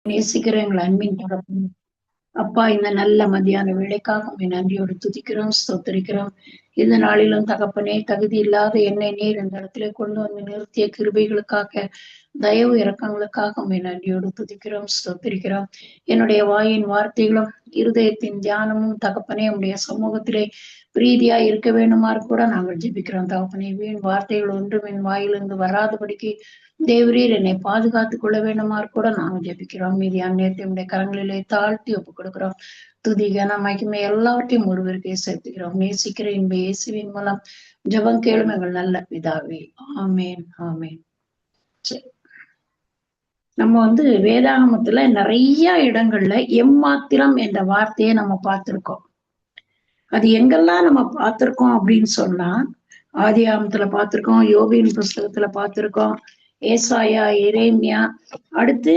நேசிக்கிற எங்கள் அன்பின் தகப்பனே, அப்பா இந்த நல்ல மத்தியான வேளைக்காக உம்மை நன்றியோடு துதிக்கிறோம், ஸ்தோத்திரிக்கிறோம். இந்த நாளிலும் தகப்பனே, தகுதி இல்லாத என்னை நீர் இந்த இடத்திலே கொண்டு வந்து நிறுத்திய கிருபைகளுக்காக, தயவு இரக்கங்களுக்காக உம்மை நன்றியோடு துதிக்கிறோம், ஸ்தோத்திரிக்கிறோம். என்னுடைய வாயின் வார்த்தைகளும், இருதயத்தின் தியானமும் தகப்பனே உம்முடைய சமூகத்திலே பிரீதியாய் இருக்க வேண்டுமாறு கூட நாங்கள் ஜெபிக்கிறோம் தகப்பனே. வீண் வார்த்தைகள் ஒன்றும் என் வாயிலிருந்து வராதபடிக்கு தேவரீர் என்னை பாதுகாத்துக் கொள்ள வேண்டுமாறு கூட நாங்கள் ஜெபிக்கிறோம். மீதியான நேரத்தை உம்முடைய கரங்களிலே தாழ்த்தி ஒப்புக் கொடுக்கிறோம். துதி கன மகிமை எல்லாவற்றையும் ஒருவருக்கே செலுத்துகிறோம். நேசிக்கிற இன்ப இயேசுவின் மூலம் ஜெபம் கேளும் எங்கள் நல்ல பிதாவே. ஆமேன், ஆமேன். சரி. நம்ம வேதாகமத்துல நிறைய இடங்கள்ல எம்மாத்திரம் என்ற வார்த்தையை நம்ம பார்த்திருக்கோம். அது எங்கெல்லாம் நம்ம பார்த்திருக்கோம் அப்படின்னு சொன்னா, ஆதியாகமத்துல பார்த்திருக்கோம், யோபின் புஸ்தகத்துல பார்த்திருக்கோம், ஏசாயா, எரேமியா, அடுத்து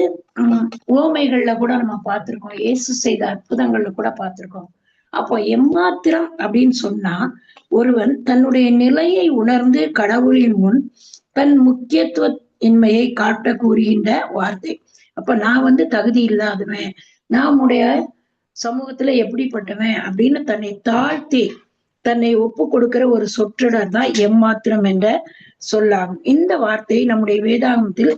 உவமைகள்ல கூட நம்ம பார்த்திருக்கோம், இயேசு செய்த அற்புதங்கள்ல கூட பார்த்திருக்கோம். அப்போ எம்மாத்திரம் அப்படின்னு சொன்னா, ஒருவன் தன்னுடைய நிலையை உணர்ந்து கடவுளின் முன் தன் முக்கியத்துவ இன்மையை காட்ட கூறுகின்ற வார்த்தை. அப்ப நான் தகுதி இல்லாதவன், நான் உடைய சமூகத்துல எப்படிப்பட்டவன் அப்படின்னு தன்னை தாழ்த்தி தன்னை ஒப்பு கொடுக்கிற ஒரு சொற்றொடர் தான் எம்மாத்திரம் என்ற சொல்லாகும். இந்த வார்த்தை நம்முடைய வேதாகமத்தில்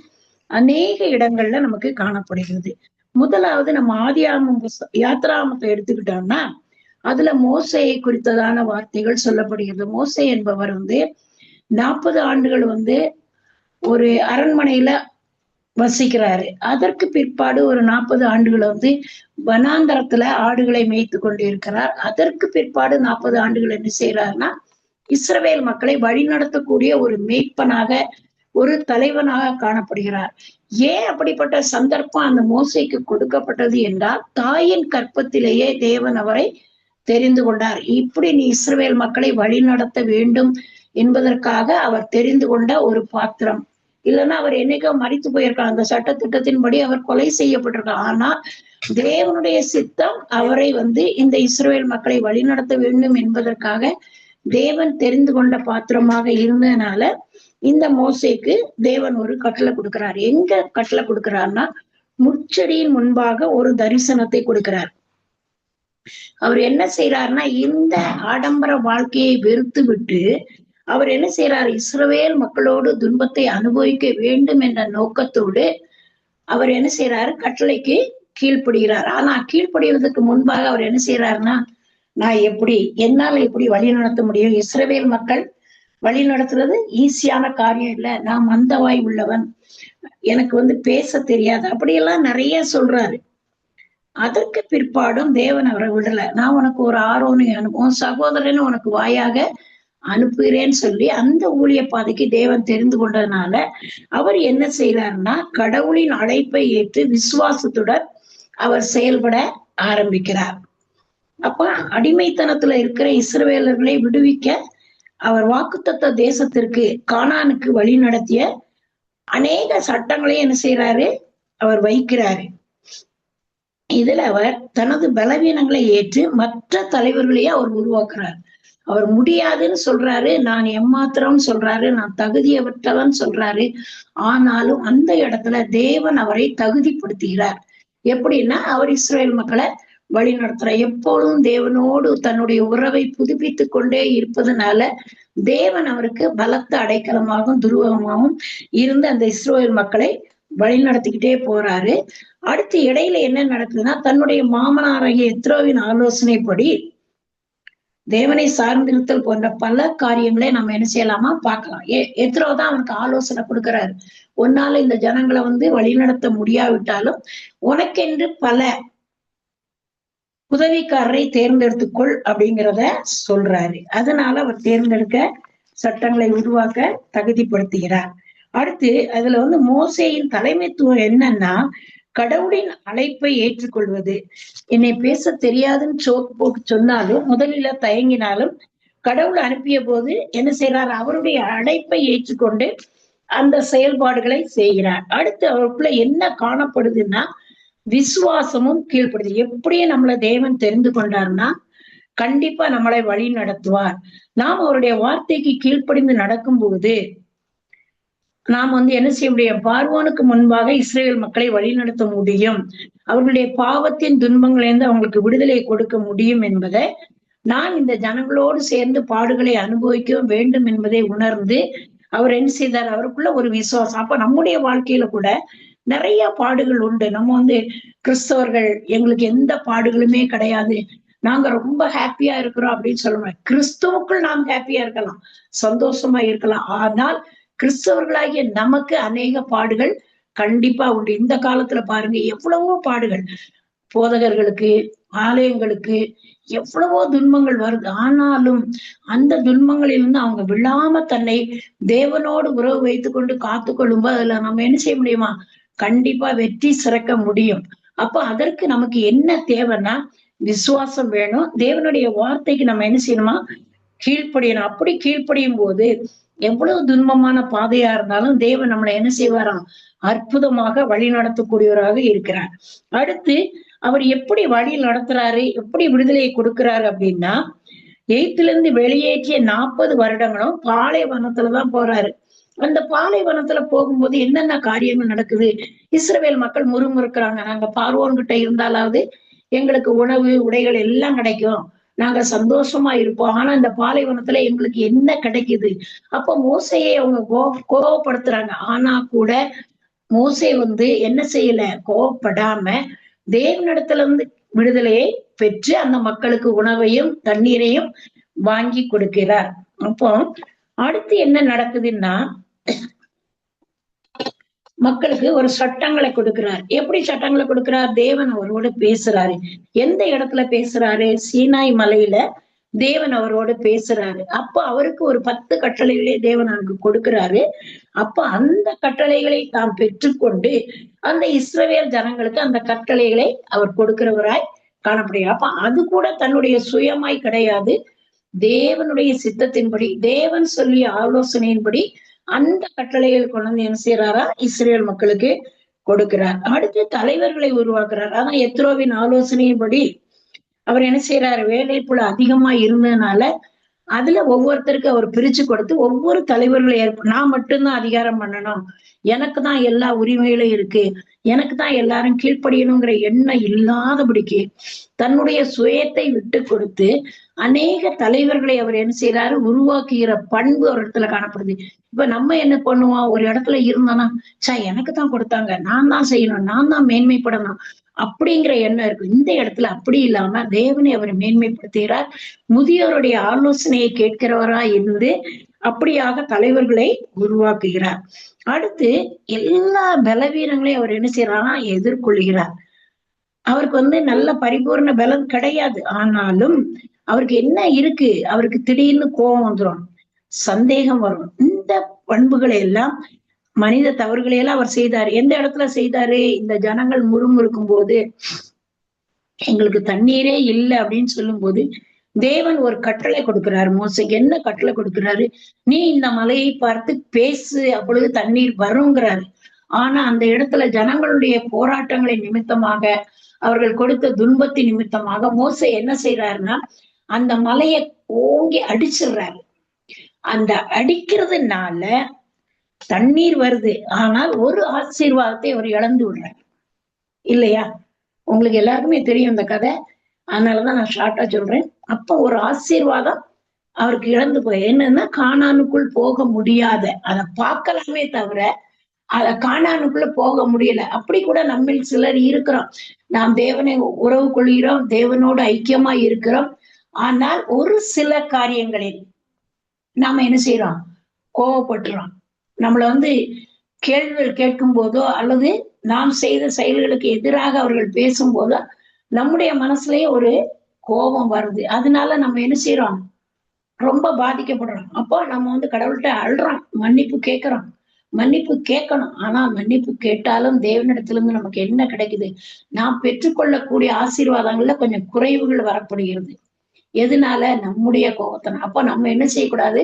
அநேக இடங்கள்ல நமக்கு காணப்படுகிறது. முதலாவது நம்ம ஆதியாகமம் யாத்ராகமத்தை எடுத்துக்கிட்டோம்னா, அதுல மோசையை குறித்ததான வார்த்தைகள் சொல்லப்படுகிறது. மோசே என்பவர் 40 ஆண்டுகள் ஒரு அரண்மனையில வசிக்கிறாரு. அதற்கு பிற்பாடு ஒரு 40 ஆண்டுகள் வனாந்தரத்துல ஆடுகளை மேய்த்து கொண்டு இருக்கிறார். அதற்கு பிற்பாடு 40 ஆண்டுகள் என்ன செய்யறாருன்னா, இஸ்ரவேல் மக்களை வழிநடத்தக்கூடிய ஒரு மேய்ப்பனாக, ஒரு தலைவனாக காணப்படுகிறார். ஏன் அப்படிப்பட்ட சந்தர்ப்பம் அந்த மோசைக்கு கொடுக்கப்பட்டது என்றால், தாயின் கற்பத்திலேயே தேவன் அவரை தெரிந்து கொண்டார். இப்படி நீ இஸ்ரவேல் மக்களை வழிநடத்த வேண்டும் என்பதற்காக அவர் தெரிந்து கொண்ட ஒரு பாத்திரம். இல்லைன்னா அவர் என்னைக்கோ மரித்து போயிருக்கார். அந்த சட்ட திட்டத்தின்படி அவர் கொலை செய்யப்பட்டிருக்கார். ஆனா தேவனுடைய சித்தம் அவரை இந்த இஸ்ரவேல் மக்களை வழிநடத்த வேண்டும் என்பதற்காக தேவன் தெரிந்து கொண்ட பாத்திரமாக இருந்ததுனால இந்த மோசேக்கு தேவன் ஒரு கட்டளை கொடுக்கிறார். எங்க கட்டளை கொடுக்கிறார்னா, முச்செடியின் முன்பாக ஒரு தரிசனத்தை கொடுக்கிறார். அவர் என்ன செய்யறாருன்னா, இந்த ஆடம்பர வாழ்க்கையை வெறுத்து விட்டு அவர் என்ன செய்யறாரு, இஸ்ரவேல் மக்களோடு துன்பத்தை அனுபவிக்க வேண்டும் என்ற நோக்கத்தோடு அவர் என்ன செய்யறாரு, கட்டளைக்கு கீழ்ப்படுகிறார். ஆனா கீழ்ப்படிவதற்கு முன்பாக அவர் என்ன செய்யறாருன்னா, நான் என்னால எப்படி வழி நடத்த முடியும், இஸ்ரவேல் மக்கள் வழி நடத்துறது ஈஸியான காரியம் இல்லை, நான் மந்தவாய் உள்ளவன், எனக்கு பேச தெரியாது, அப்படியெல்லாம் நிறைய சொல்றாரு. அதற்கு பிற்பாடும் தேவன் அவரை விடல. நான் உனக்கு ஒரு ஆரோனை அனுப்பும், சகோதரன் உனக்கு வாயாக அனுப்புகிறேன்னு சொல்லி அந்த ஊழிய பாதைக்கு தேவன் தெரிந்து கொண்டதுனால அவர் என்ன செய்யறாருன்னா, கடவுளின் அழைப்பை ஏற்று விசுவாசத்துடன் அவர் செயல்பட ஆரம்பிக்கிறார். அப்ப அடிமைத்தனத்துல இருக்கிற இஸ்ரவேலர்களை விடுவிக்க அவர் வாக்குத்தத்த தேசத்திற்கு, கானானுக்கு வழி நடத்திய அநேக சட்டங்களையும் என்ன செய்யறாரு, அவர் வைக்கிறாரு. இதுல அவர் தனது பலவீனங்களை ஏற்று மற்ற தலைவர்களையே அவர் உருவாக்குறார். அவர் முடியாதுன்னு சொல்றாரு, நான் எம்மாத்திரம் சொல்றாரு, நான் தகுதியற்றவன் சொல்றாரு. ஆனாலும் அந்த இடத்துல தேவன் அவரை தகுதிப்படுத்துகிறார். எப்படின்னா, அவர் இஸ்ரவேல் மக்களை வழி நடத்துறார். எப்பொழுதும் தேவனோடு தன்னுடைய உறவை புதுப்பித்துக் கொண்டே இருப்பதனால தேவன் அவருக்கு பலத்த அடைக்கலமாகவும் துருவகமாகவும் இருந்து அந்த இஸ்ரவேல் மக்களை வழி நடத்திக்கிட்டே போறாரு. அடுத்து இடையில என்ன நடக்குதுன்னா, தன்னுடைய மாமனாராகிய எத்ரோவின் ஆலோசனைப்படி தேவனை சார்ந்திருத்தல் போன்ற பல காரியங்களை நம்ம என்ன செய்யலாமா பார்க்கலாம். எத்ரோ தான் அவனுக்கு ஆலோசனை கொடுக்கிறாரு. உன்னால இந்த ஜனங்களை வழிநடத்த முடியாவிட்டாலும் உனக்கென்று பல உதவிக்காரரை தேர்ந்தெடுத்துக்கொள் அப்படிங்கிறத சொல்றாரு. அதனால அவர் தேர்ந்தெடுக்க, சட்டங்களை உருவாக்க தகுதிப்படுத்துகிறார். அடுத்து அதுல மோசேயின் தலைமைத்துவம் என்னன்னா, கடவுளின் அழைப்பை ஏற்றுக்கொள்வது. என்னை பேச தெரியாதுன்னு போட்டு சொன்னாலும், முதலில தயங்கினாலும் கடவுள் அனுப்பிய போது என்ன செய்யறார், அவருடைய அழைப்பை ஏற்றுக்கொண்டு அந்த செயல்பாடுகளை செய்கிறார். அடுத்து அவருக்குள்ள என்ன காணப்படுதுன்னா, விசுவாசமும் கீழ்ப்படுது. எப்படியே நம்மளை தேவன் தெரிந்து கொண்டார்னா கண்டிப்பா நம்மளை வழி நடத்துவார். நாம் அவருடைய வார்த்தைக்கு கீழ்ப்படிந்து நடக்கும் போது நாம் என்ன செய்ய முடியும்? பார்வோனுக்கு முன்பாக இஸ்ரேல் மக்களை வழிநடத்த முடியும். அவர்களுடைய பாவத்தின் துன்பங்களிலிருந்து அவங்களுக்கு விடுதலை கொடுக்க முடியும் என்பதை, நான் இந்த ஜனங்களோடு சேர்ந்து பாடுகளை அனுபவிக்க வேண்டும் என்பதை உணர்ந்து அவர் என்ன செய்தார்? அவருக்குள்ள ஒரு விசுவாசம். அப்ப நம்முடைய வாழ்க்கையில கூட நிறைய பாடுகள் உண்டு. நம்ம கிறிஸ்தவர்கள், எங்களுக்கு எந்த பாடுகளுமே கிடையாது, நாங்க ரொம்ப ஹாப்பியா இருக்கிறோம் அப்படின்னு சொல்லுவேன். கிறிஸ்துவுக்குள் நாம் ஹாப்பியா இருக்கலாம், சந்தோஷமா இருக்கலாம். ஆனால் கிறிஸ்தவர்களாகிய நமக்கு அநேக பாடுகள் கண்டிப்பா உண்டு. இந்த காலத்துல பாருங்க, எவ்வளவோ பாடுகள். போதகர்களுக்கு, ஆலயங்களுக்கு எவ்வளவோ துன்பங்கள் வருது. ஆனாலும் அந்த துன்பங்களிலிருந்து அவங்க விழாம தன்னை தேவனோடு உறவு வைத்துக் கொண்டு காத்து கொள்ளும்போது அதுல நம்ம என்ன செய்ய முடியுமா? கண்டிப்பா வெற்றி சிறக்க முடியும். அப்ப அதற்கு நமக்கு என்ன தேவைன்னா விசுவாசம் வேணும். தேவனுடைய வார்த்தைக்கு நம்ம என்ன செய்யணுமா? கீழ்ப்படியணும். அப்படி கீழ்ப்படியும் போது எவ்வளவு துன்பமான பாதையா இருந்தாலும் தேவன் நம்மளை என்ன செய்வாராம்? அற்புதமாக வழி நடத்தக்கூடியவராக இருக்கிறார். அடுத்து அவர் எப்படி வழி நடத்துறாரு, எப்படி விடுதலையை கொடுக்கிறாரு அப்படின்னா, எகிப்தில இருந்து வெளியேற்றிய 40 வருடங்களும் பாலைவனத்துலதான் போறாரு. அந்த பாலைவனத்துல போகும்போது என்னென்ன காரியங்கள் நடக்குது? இஸ்ரவேல் மக்கள் முறுமுறுக்கிறாங்க. நாங்க பார்வோன் கிட்ட இருந்தாலாவது எங்களுக்கு உணவு, உடைகள் எல்லாம் கிடைக்கும், நாங்க சந்தோஷமா இருப்போம். ஆனா இந்த பாலைவனத்துல எங்களுக்கு என்ன கிடைக்குது? அப்ப மோசையை அவங்க கோபப்படுத்துறாங்க. ஆனா கூட மோசே என்ன செய்யல? கோபப்படாம தேவனிடத்துல இருந்து விடுதலையை பெற்று அந்த மக்களுக்கு உணவையும் தண்ணீரையும் வாங்கி கொடுக்கிறார். அப்போ அடுத்து என்ன நடக்குதுன்னா, மக்களுக்கு ஒரு சட்டங்களை கொடுக்கிறார். எப்படி சட்டங்களை கொடுக்கிறார்? தேவன் அவரோடு பேசுறாரு. எந்த இடத்துல பேசுறாரு? சீனாய் மலையில தேவன் அவரோடு பேசுறாரு. அப்ப அவருக்கு ஒரு 10 கட்டளைகளே தேவன் அவருக்கு கொடுக்கிறாரு. அப்ப அந்த கட்டளைகளை தாம் பெற்றுக்கொண்டு அந்த இஸ்ரவேல் ஜனங்களுக்கு அந்த கட்டளைகளை அவர் கொடுக்கிறவராய் காணப்படுகிறார். அப்ப அது கூட தன்னுடைய சுயமாய் கிடையாது, தேவனுடைய சித்தத்தின்படி, தேவன் சொல்லிய ஆலோசனையின்படி அந்த கட்டளைகள் கொண்டு வந்து என்ன செய்யறாரா? இஸ்ரேல் மக்களுக்கு கொடுக்கிறார். அடுத்து தலைவர்களை உருவாக்குறார். அதான் எத்ரோவின் ஆலோசனையின்படி அவர் என்ன செய்யறாரு? வேலை புல அதிகமா இருந்ததுனால அதுல ஒவ்வொருத்தருக்கு அவர் பிரிச்சு கொடுத்து ஒவ்வொரு தலைவர்களை நான் மட்டும்தான் அதிகாரம் பண்ணணும், எனக்கு தான் எல்லா உரிமைகளும் இருக்கு, எனக்கு தான் எல்லாரும் கீழ்ப்படியணுங்கிற எண்ணம் இல்லாதபடிக்கு தன்னுடைய சுயத்தை விட்டு கொடுத்து அநேக தலைவர்களை அவர் என்ன செய்யறாரு? உருவாக்குகிற பண்பு ஒரு இடத்துல காணப்படுது. இப்ப நம்ம என்ன பண்ணுவோம்? ஒரு இடத்துல இருந்தோம்னா, எனக்கு தான் கொடுத்தாங்க, நான் தான் செய்யணும், நான் தான் மேன்மைப்படணும் அப்படிங்கிற எண்ணம் இருக்கு. இந்த இடத்துல அப்படி இல்லாம தேவனை அவர் மேன்மைப்படுத்துகிறார். முதியோருடைய ஆலோசனையை கேட்கிறவராய் இருந்து அப்படியாக தலைவர்களை உருவாக்குகிறார். அடுத்து எல்லா பலவீனங்களையும் அவர் என்ன செய்யறாரா? எதிர்கொள்கிறார். அவருக்கு நல்ல பரிபூர்ண பலம் கிடையாது. ஆனாலும் அவருக்கு என்ன இருக்கு? அவருக்கு திடீர்னு கோபம் வந்துடும், சந்தேகம் வரும். இந்த பண்புகளை எல்லாம், மனித தவறுகளை எல்லாம் அவர் செய்தாரு. எந்த இடத்துல செய்தாரு? இந்த ஜனங்கள் முறுமுறுக்கும் போது, எங்களுக்கு தண்ணீரே இல்லை அப்படின்னு சொல்லும் போது தேவன் ஒரு கட்டளை கொடுக்கிறாரு மோசைக்கு. என்ன கட்டளை கொடுக்கிறாரு? நீ இந்த மலையை பார்த்து பேசு, அப்பொழுது தண்ணீர் வருங்கிறாரு. ஆனா அந்த இடத்துல ஜனங்களுடைய போராட்டங்களை நிமித்தமாக, அவர்கள் கொடுத்த துன்பத்தின் நிமித்தமாக மோசே என்ன செய்யறாருன்னா அந்த மலையை ஓங்கி அடிச்சிடுறாரு. அந்த அடிக்கிறதுனால தண்ணீர் வருது, ஆனால் ஒரு ஆசீர்வாதத்தை அவர் இழந்து விடுறாரு இல்லையா? உங்களுக்கு எல்லாருக்குமே தெரியும் இந்த கதை, அதனாலதான் நான் ஷார்ட்டா சொல்றேன். அப்ப ஒரு ஆசீர்வாதம் அவருக்கு இழந்து போய் என்னன்னா, கானானுக்குள் போக முடியாத, அதை பார்க்கலாமே தவிர அத கானானுக்குள்ள போக முடியல. அப்படி கூட நம்மில் சிலர் இருக்கிறோம். நாம் தேவனை உறவு கொள்கிறோம், தேவனோடு ஐக்கியமா இருக்கிறோம். ஆனால் ஒரு சில காரியங்களில் நாம என்ன செய்யறோம்? கோவப்பட்டுறோம். நம்மள கேள்விகள் கேட்கும் போதோ அல்லது நாம் செய்த செயல்களுக்கு எதிராக அவர்கள் பேசும்போதோ நம்முடைய மனசுலயே ஒரு கோபம் வருது. அதனால நம்ம என்ன செய்யறோம்? ரொம்ப பாதிக்கப்படுறோம். அப்போ நம்ம கடவுள்கிட்ட அழுறோம், மன்னிப்பு கேட்கிறோம். மன்னிப்பு கேட்கணும். ஆனா மன்னிப்பு கேட்டாலும் தேவனிடத்துல இருந்து நமக்கு என்ன கிடைக்குது? நாம் பெற்றுக்கொள்ளக்கூடிய ஆசீர்வாதங்கள்ல கொஞ்சம் குறைவுகள் வரப்படுகிறது. எதனால? நம்முடைய கோபத்தின. அப்ப நம்ம என்ன செய்யக்கூடாது?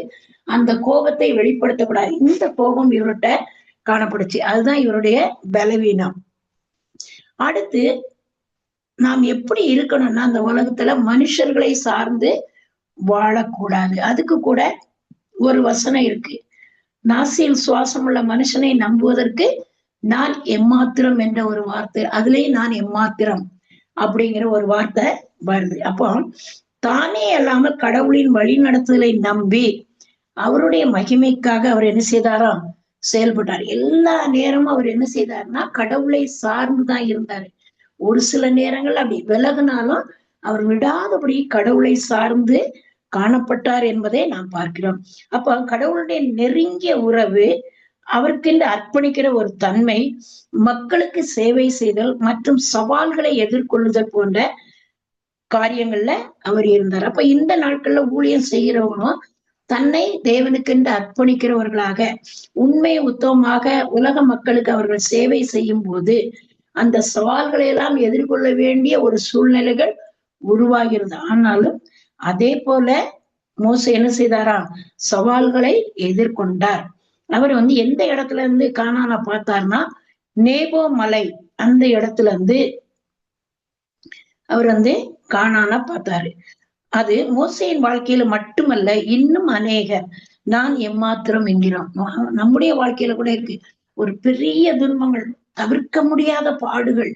அந்த கோபத்தை வெளிப்படுத்தக்கூடாது. இந்த கோபம் இவர்கிட்ட காணப்படுச்சு. அதுதான் இவருடைய பலவீனம். அடுத்து நாம் எப்படி இருக்கணும்னா, அந்த உலகத்துல மனுஷர்களை சார்ந்து வாழக்கூடாது. அதுக்கு கூட ஒரு வசனம் இருக்கு. நாசியில் சுவாசம் உள்ள மனுஷனை நம்புவதற்கு நான் எம்மாத்திரம் என்ற ஒரு வார்த்தை, அதுலயும் நான் எம்மாத்திரம் அப்படிங்கிற ஒரு வார்த்தை வருது. அப்போ தானே அல்லாமல் கடவுளின் வழி நடத்துதலை நம்பி அவருடைய மகிமைக்காக அவர் என்ன செய்தாராம், செயல்பட்டார். எல்லா நேரமும் அவர் என்ன செய்தாருன்னா கடவுளை சார்ந்துதான் இருந்தாரு. ஒரு சில நேரங்கள் அப்படி விலகினாலும் அவர் விடாதபடி கடவுளை சார்ந்து காணப்பட்டார் என்பதை நாம் பார்க்கிறோம். அப்ப கடவுளுடைய நெருங்கிய உறவு, அவருக்கென்று அர்ப்பணிக்கிற ஒரு தன்மை, மக்களுக்கு சேவை செய்தல் மற்றும் சவால்களை எதிர்கொள்ளுதல் போன்ற காரியங்கள்ல அவர் இருந்தார். அப்ப இந்த நாட்கள்ல ஊழியம் செய்கிறவங்களும் தன்னை தேவனுக்கென்று அர்ப்பணிக்கிறவர்களாக உண்மை உத்தமமாக உலக மக்களுக்கு அவர்கள் சேவை செய்யும் போது அந்த சவால்களை எல்லாம் எதிர்கொள்ள வேண்டிய ஒரு சூழ்நிலைகள் உருவாகிறது. ஆனாலும் அதே போல மோசே என்ன செய்தாராம், சவால்களை எதிர்கொண்டார். அவர் எந்த இடத்துல இருந்து கானானை பார்த்தார்னா, நேபோ மலை அந்த இடத்துல இருந்து அவர் கானானை பார்த்தாரு. அது மோசேயின் வாழ்க்கையில மட்டுமல்ல, இன்னும் அநேகர் நான் எம்மாத்திரம் என்கிறோம். நம்முடைய வாழ்க்கையில கூட இருக்கு. ஒரு பெரிய துன்பங்கள், தவிர்க்க முடியாத பாடுகள்,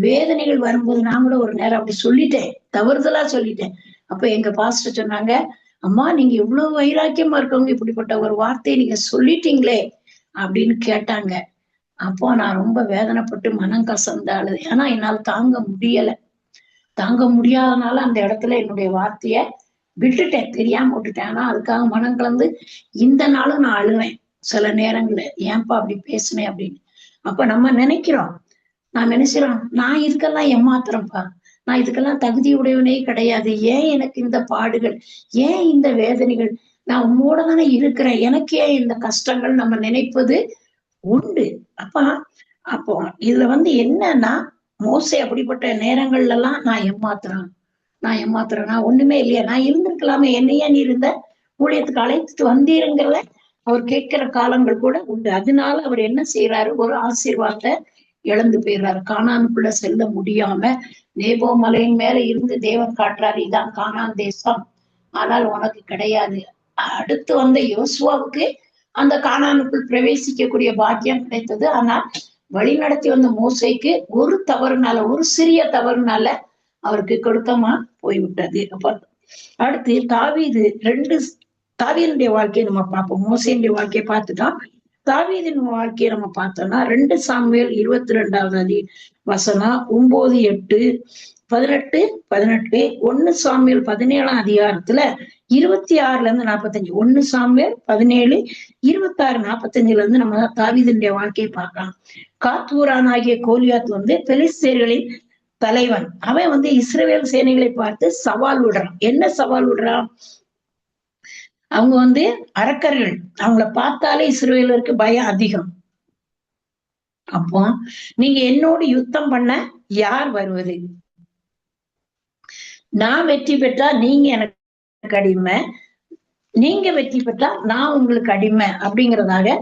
வேதனைகள் வரும்போது நான் கூட ஒரு நேரம் அப்படி சொல்லிட்டேன், தவறுதலா சொல்லிட்டேன். அப்ப எங்க பாஸ்டர் சொன்னாங்க, அம்மா நீங்க இவ்வளவு வைராக்கியமா இருக்கவங்க இப்படிப்பட்ட ஒரு வார்த்தையை நீங்க சொல்லிட்டீங்களே அப்படின்னு கேட்டாங்க. அப்போ நான் ரொம்ப வேதனைப்பட்டு மனம் கசந்த அழுது. ஏன்னா என்னால தாங்க முடியல. தாங்க முடியாதனால அந்த இடத்துல என்னுடைய வார்த்தைய விட்டுட்டேன், தெரியாம விட்டுட்டேன். ஆனா அதுக்காக மனம் கலந்து இந்த நாளும் நான் அழுவேன் சில நேரங்கள்ல, ஏன்பா அப்படி பேசுனேன் அப்படின்னு. அப்ப நம்ம நினைக்கிறோம், நான் நினைச்சிரோம், நான் இதுக்கெல்லாம் ஏமாத்துறேன்ப்பா, நான் இதுக்கெல்லாம் தகுதி உடையவனே கிடையாது, ஏன் எனக்கு இந்த பாடுகள், ஏன் இந்த வேதனைகள், நான் உம்மோட தானே இருக்கிறேன், எனக்கு ஏன் இந்த கஷ்டங்கள் நம்ம நினைப்பது உண்டு. அப்போ இதுல என்னன்னா, மோசே அப்படிப்பட்ட நேரங்கள்ல எல்லாம் நான் ஏமாத்துறேன், நான் ஒண்ணுமே இல்லையா, நான் இருந்திருக்கலாமே, என்னையா நீ இருந்த ஊழியத்துக்கு அழைத்துட்டு வந்தீருங்கிறத அவர் கேட்கிற காலங்கள் கூட உண்டு. அதனால அவர் என்ன செய்யறாரு, ஒரு ஆசீர்வாதத்தை இழந்து போயிடுறாரு. கானானுக்குள்ள செல்ல முடியாம நேபோ மலையின் மேல இருந்து தேவன் காட்டுறாரு, இதான் கானான் தேசம், ஆனால் உனக்கு கிடையாது. அடுத்து யோசுவாவுக்கு அந்த கானானுக்குள் பிரவேசிக்கக்கூடிய பாக்கியம் கிடைத்தது. ஆனால் வழி நடத்தி வந்த மோசைக்கு ஒரு தவறுனால, ஒரு சிறிய தவறுனால அவருக்கு கொடுக்கமா போய்விட்டது. அப்ப அடுத்து தாவீதுடைய வாழ்க்கையை நம்ம பார்ப்போம். மோசையினுடைய வாழ்க்கையை பார்த்துட்டோம். தாவீதின் வாழ்க்கையை நம்ம பார்த்தோம்னா 2 சாமுவேல் 22வது வசனம் 9, 8, 18, 18, 1 சாமுவேல் 17ஆம் அதிகாரத்துல 26ல இருந்து 45, 1 சாமுவேல் 17, 26, 45ல இருந்து நம்ம தாவீதினுடைய வாழ்க்கையை பார்க்கலாம். காத்தூரானாகிய கோலியாத் பெலிஸ்தேர்களின் தலைவன். அவன் இஸ்ரவேல் சேனைகளை பார்த்து சவால் விடுறான். என்ன சவால் விடுறான், அவங்க அரக்கர்கள், அவங்கள பார்த்தாலே இஸ்ரவேலருக்கு பயம் அதிகம். அப்போ நீங்க என்னோடு யுத்தம் பண்ண யார் வருவது, நான் வெற்றி பெற்றா நீங்க எனக்கு அடிமை, நீங்க வெற்றி பெற்றா நான் உங்களுக்கு அடிமை அப்படிங்கிறதாக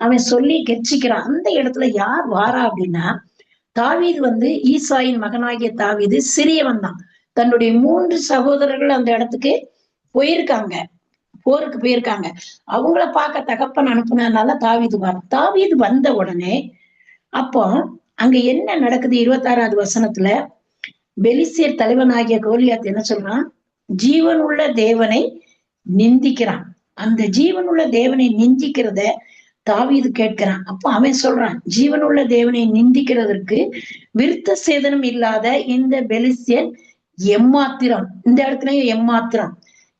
அவன் சொல்லி கெச்சிக்கிறான். அந்த இடத்துல யார் வாரா அப்படின்னா, தாவீது ஈசாயின் மகனாகிய தாவீது சிறியவன் தான். தன்னுடைய 3 சகோதரர்கள் அந்த இடத்துக்கு போயிருக்காங்க, போருக்கு போயிருக்காங்க. அவங்கள பார்க்க தகப்பன் அனுப்புனதுனால தாவீது வந்த உடனே அப்போ அங்க என்ன நடக்குது, 26வது வசனத்துல பெலிஸ்தியர் தலைவனாகிய கோலியாத் என்ன சொல்றான், ஜீவனுள்ள தேவனை நிந்திக்கிறான். அந்த ஜீவனுள்ள தேவனை நிந்திக்கிறத தாவீது கேட்கிறான். அப்ப அவன் சொல்றான், ஜீவனுள்ள தேவனை நிந்திக்கிறதற்கு விருத்த சேதனம் இல்லாத இந்த பெலிஸ்தியன் எம்மாத்திரம். இந்த இடத்துலயும்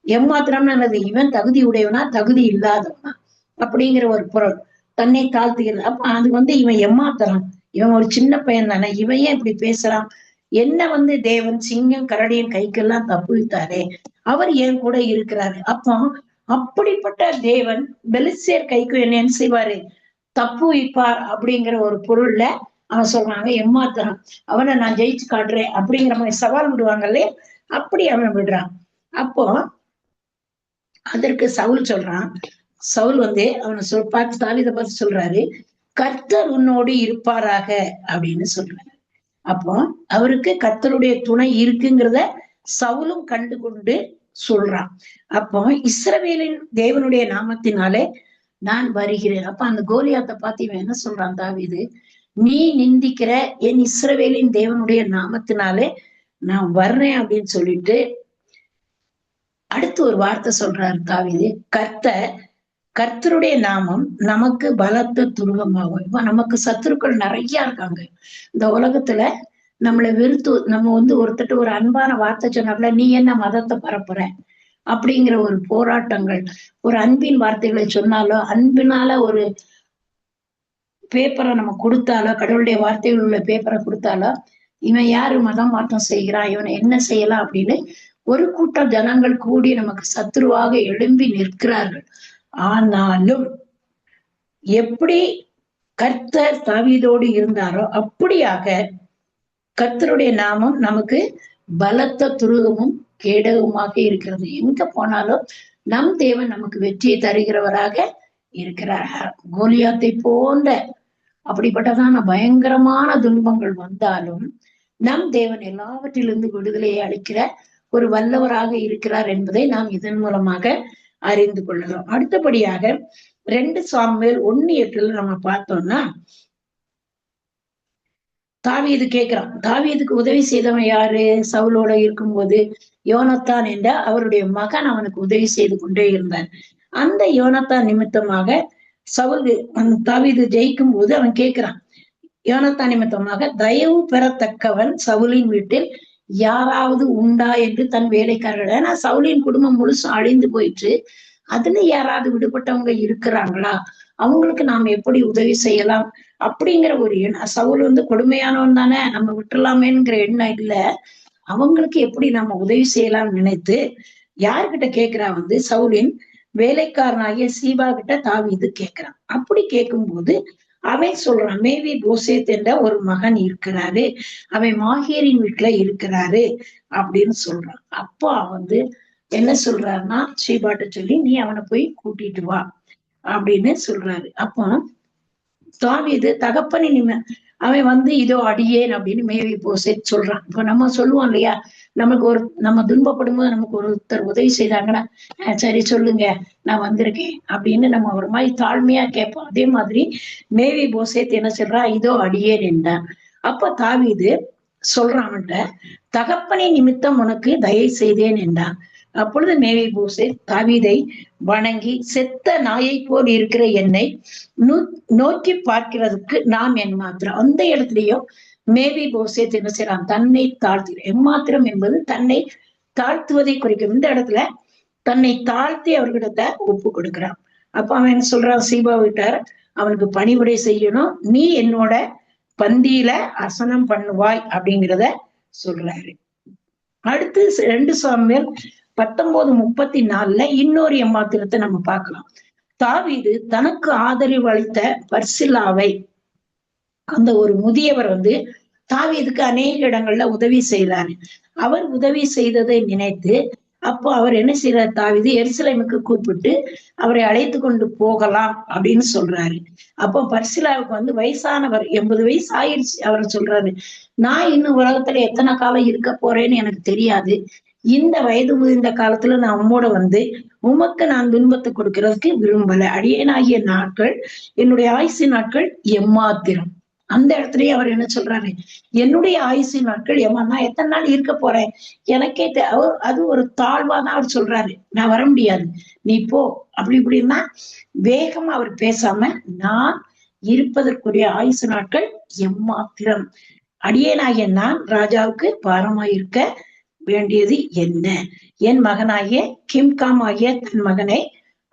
எம்மாத்திரம்னு என்னது, இவன் தகுதி உடையவனா தகுதி இல்லாதவனா அப்படிங்கிற ஒரு பொருள், தன்னை தாழ்த்துகிறது. அப்ப அது இவன் எம்மாத்திரம், இவன் ஒரு சின்ன பையன் தானே, இவன் ஏன் இப்படி பேசுறான், என்ன தேவன் சிங்கம் கரடியின் கைக்கெல்லாம் தப்புவித்தாரே, அவர் ஏன் கூட இருக்கிறாரு. அப்போ அப்படிப்பட்ட தேவன் பெலிஸ்தியர் கைக்கு என்ன செய்வாரு, தப்பு வைப்பார் அப்படிங்கிற ஒரு பொருள்ல அவன் சொல்றாங்க எம்மாத்திரம், அவனை நான் ஜெயிச்சு காட்டுறேன் அப்படிங்கிற மாதிரி சவால் விடுவாங்கல்லே, அப்படி அவன் விடுறான். அப்போ அதற்கு சவுல் சொல்றான், சவுல் அவனை பார்த்து தாவீதை பார்த்து சொல்றாரு, கர்த்தர் உன்னோடு இருப்பாராக அப்படின்னு சொல்றாரு. அப்போ அவருக்கு கர்த்தருடைய துணை இருக்குங்கிறத சவுலும் கண்டு கொண்டு சொல்றான். அப்போ இஸ்ரவேலின் தேவனுடைய நாமத்தினாலே நான் வருகிறேன். அப்ப அந்த கோலியாத்தை பார்த்து இவன் என்ன சொல்றான் தாவீது, நீ நிந்திக்கிற என் இஸ்ரவேலின் தேவனுடைய நாமத்தினாலே நான் வர்றேன் அப்படின்னு சொல்லிட்டு அடுத்து ஒரு வார்த்தை சொல்றாரு தாவீது, கர்த்தருடைய நாமம் நமக்கு பலத்த துருகமாகும். இப்ப நமக்கு சத்துருக்கள் நிறைய இருக்காங்க இந்த உலகத்துல. நம்மளை வெறுத்து நம்ம ஒருத்தட்ட ஒரு அன்பான வார்த்தை சொன்னாப்புல, நீ என்ன மதத்தை பரப்புற அப்படிங்கிற ஒரு போராட்டங்கள், ஒரு அன்பின் வார்த்தைகளை சொன்னாலோ, அன்பினால ஒரு பேப்பரை நம்ம கொடுத்தாலோ, கடவுளுடைய வார்த்தைகள் உள்ள பேப்பரை கொடுத்தாலோ, இவன் யாரு மதம் மாற்றம் செய்கிறான், இவனை என்ன செய்யலாம் அப்படின்னு ஒரு கூட்டம் ஜனங்கள் கூடி நமக்கு சத்துருவாக எழும்பி நிற்கிறார்கள். ஆனாலும் எப்படி கர்த்தர் தாவீதோடு இருந்தாரோ அப்படியாக கர்த்தருடைய நாமம் நமக்கு பலத்த துருகமும் கேடகமாக இருக்கிறது. எங்க போனாலும் நம் தேவன் நமக்கு வெற்றியை தருகிறவராக இருக்கிறார். கோலியாத்தை போன்ற அப்படிப்பட்டதான பயங்கரமான துன்பங்கள் வந்தாலும் நம் தேவன் எல்லாவற்றிலிருந்து விடுதலையை அளிக்கிற ஒரு வல்லவராக இருக்கிறார் என்பதை நாம் இதன் மூலமாக அறிந்து கொள்ளலாம். அடுத்தபடியாக 2 சாமுவேல் 1:8 நம்ம பார்த்தோம்னா, தாவீது கேட்கிறான். தாவீதுக்கு உதவி செய்தவன் யாரு? சவுலோட இருக்கும்போது யோனத்தான் என்ற அவருடைய மகன் அவனுக்கு உதவி செய்து கொண்டே இருந்தான். அந்த யோனத்தான் நிமித்தமாக தாவீது ஜெயிக்கும் போது அவன் கேட்கிறான், யோனத்தான் நிமித்தமாக தயவு பெறத்தக்கவன் சவுலின் வீட்டில் யாராவது உண்டா என்று தன் வேலைக்காரர்கள். ஏன்னா சவுலின் குடும்பம் முழுசும் அழிந்து போயிட்டு அதுல யாராவது விடுபட்டவங்க இருக்கிறாங்களா, அவங்களுக்கு நாம் எப்படி உதவி செய்யலாம் அப்படிங்கிற ஒரு எண்ணம். சவுல் கொடுமையானவன் தானே, நம்ம விட்டுலாமேங்கிற எண்ணம் இல்ல, அவங்களுக்கு எப்படி நம்ம உதவி செய்யலாம்னு நினைத்து யார்கிட்ட கேட்கிறான், சவுலின் வேலைக்காரனாகிய சீபா கிட்ட தாவீது கேட்கிறான். அப்படி கேட்கும்போது அவன் சொல்றான், மேவி போசேத் என்ற ஒரு மகன் இருக்கிறாரு, அவன் மாகேரின் வீட்டுல இருக்கிறாரு அப்படின்னு சொல்றான். அப்போ என்ன சொல்றாருன்னா, சீபாட்ட சொல்லி நீ அவனை போய் கூட்டிட்டு வா அப்படின்னு சொல்றாரு. அப்போ தாவீது தகப்பனின் அவன் இதோ அடியேன் அப்படின்னு மேவி போசேத் சொல்றான். இப்ப நம்ம சொல்லுவோம் இல்லையா, நம்ம துன்பப்படும் போது நமக்கு ஒருத்தர் உதவி செய்தாங்கன்னா, சரி சொல்லுங்க நான் வந்திருக்கேன் அப்படின்னு நம்ம ஒரு மாதிரி தாழ்மையா கேட்போம். அதே மாதிரி மேவி போசேத் என்ன சொல்றா, இதோ அடியேன் என்றான். அப்ப தாவீது சொல்றான்ட்ட, தகப்பனை நிமித்தம் உனக்கு தயை செய்தேன் என்றான். அப்பொழுது மேவி போசேத் தாவீதை வணங்கி, செத்த நாயை போல் இருக்கிற என்னை நோக்கி பார்க்கிறதுக்கு நாம் என் மாத்திரம். அந்த இடத்துலயும் மேவி போசேத் என்ன செய்யறான், தன்னை தாழ்த்தி, எம்மாத்திரம் என்பது தன்னை தாழ்த்துவதை குறிக்கும். இந்த இடத்துல தன்னை தாழ்த்தி அவர்கிட்ட ஒப்பு கொடுக்கிறான். அப்ப அவன் என்ன சொல்றான், சீபா வீட்டார் அவனுக்கு பணிவிடை செய்யணும், நீ என்னோட பந்தியில அசனம் பண்ணுவாய் அப்படிங்கிறத சொல்றாரு. அடுத்து 2 சாமுவேல் 19:34 இன்னொரு எம்மாத்திரத்தை நம்ம பார்க்கலாம். தாவீது தனக்கு ஆதரவு அளித்த பர்சில்லாவை, அந்த ஒரு முதியவர் தாவீதுக்கு அநேக இடங்கள்ல உதவி செய்யறாரு. அவர் உதவி செய்ததை நினைத்து அப்போ அவர் என்ன செய்யறாரு, தாவீது எருசலேமுக்கு கூப்பிட்டு அவரை அழைத்து கொண்டு போகலாம் அப்படின்னு சொல்றாரு. அப்போ பர்சிலாவுக்கு வயசானவர், 80 வயசு ஆயிடுச்சு. அவர் சொல்றாரு, நான் இன்னும் உலகத்துல எத்தனை காலம் இருக்க போறேன்னு எனக்கு தெரியாது, இந்த வயது முதிர்ந்த காலத்துல நான் உம்மோட உமக்கு நான் துன்பத்தை கொடுக்கறதுக்கு விரும்பல, அடியேனாகிய நாட்கள், என்னுடைய ஆயுசு நாட்கள் எம்மாத்திரம். அந்த இடத்துலயே அவர் என்ன சொல்றாரு, என்னுடைய ஆயுசு நாட்கள் நான் எத்தனை நாள் இருக்க போறேன், எனக்கே அது ஒரு தாழ்வாதான் அவர் சொல்றாரு, நான் வர முடியாது, நீ போ அப்படி இப்படின்னா வேகமா அவர் பேசாம, நான் இருப்பதற்குரிய ஆயுசு நாட்கள் எம்மாத்திரம், அடியேனாகிய நான் ராஜாவுக்கு பாரமாயிருக்க வேண்டியது என்ன, என் மகனாகிய கிம்காம் ஆகிய தன் மகனை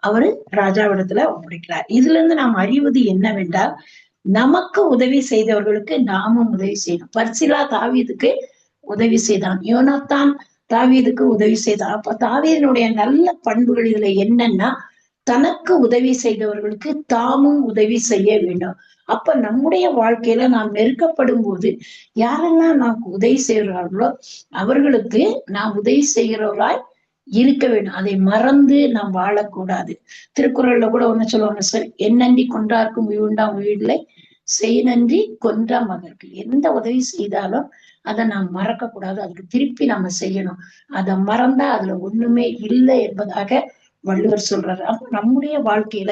அவரு ராஜாவிடத்துல ஒப்படைக்கிறார். இதுல இருந்து நாம் அறிவது என்னவென்றால், நமக்கு உதவி செய்தவர்களுக்கு நாமும் உதவி செய்யணும். பர்சிலா தாவீதுக்கு உதவி செய்தான், யோனத்தான் தாவீதுக்கு உதவி செய்தான். அப்ப தாவீதினுடைய நல்ல பண்புகள் இதுல என்னன்னா, தனக்கு உதவி செய்தவர்களுக்கு தாமும் உதவி செய்ய வேண்டும். அப்ப நம்முடைய வாழ்க்கையில நாம் நெருக்கப்படும் போது யாரெல்லாம் நமக்கு உதவி செய்கிறார்களோ அவர்களுக்கு நாம் உதவி செய்கிறவர்களாய் இருக்க வேண்டும். அதை மறந்து நாம் வாழக்கூடாது. திருக்குறள்ல கூட ஒண்ணு சொல்லுவாங்க, சார், என்னன்றி கொன்றார்க்கும் உயிர்ண்டாம் உயிரில்லை, செய் நன்றி கொன்றா மகற்கு. எந்த உதவி செய்தாலும் அதை நாம் மறக்க கூடாது, அதுக்கு திருப்பி நம்ம செய்யணும். அதை மறந்தா அதுல ஒண்ணுமே இல்லை என்பதாக வள்ளுவர் சொல்றாரு. அப்ப நம்முடைய வாழ்க்கையில,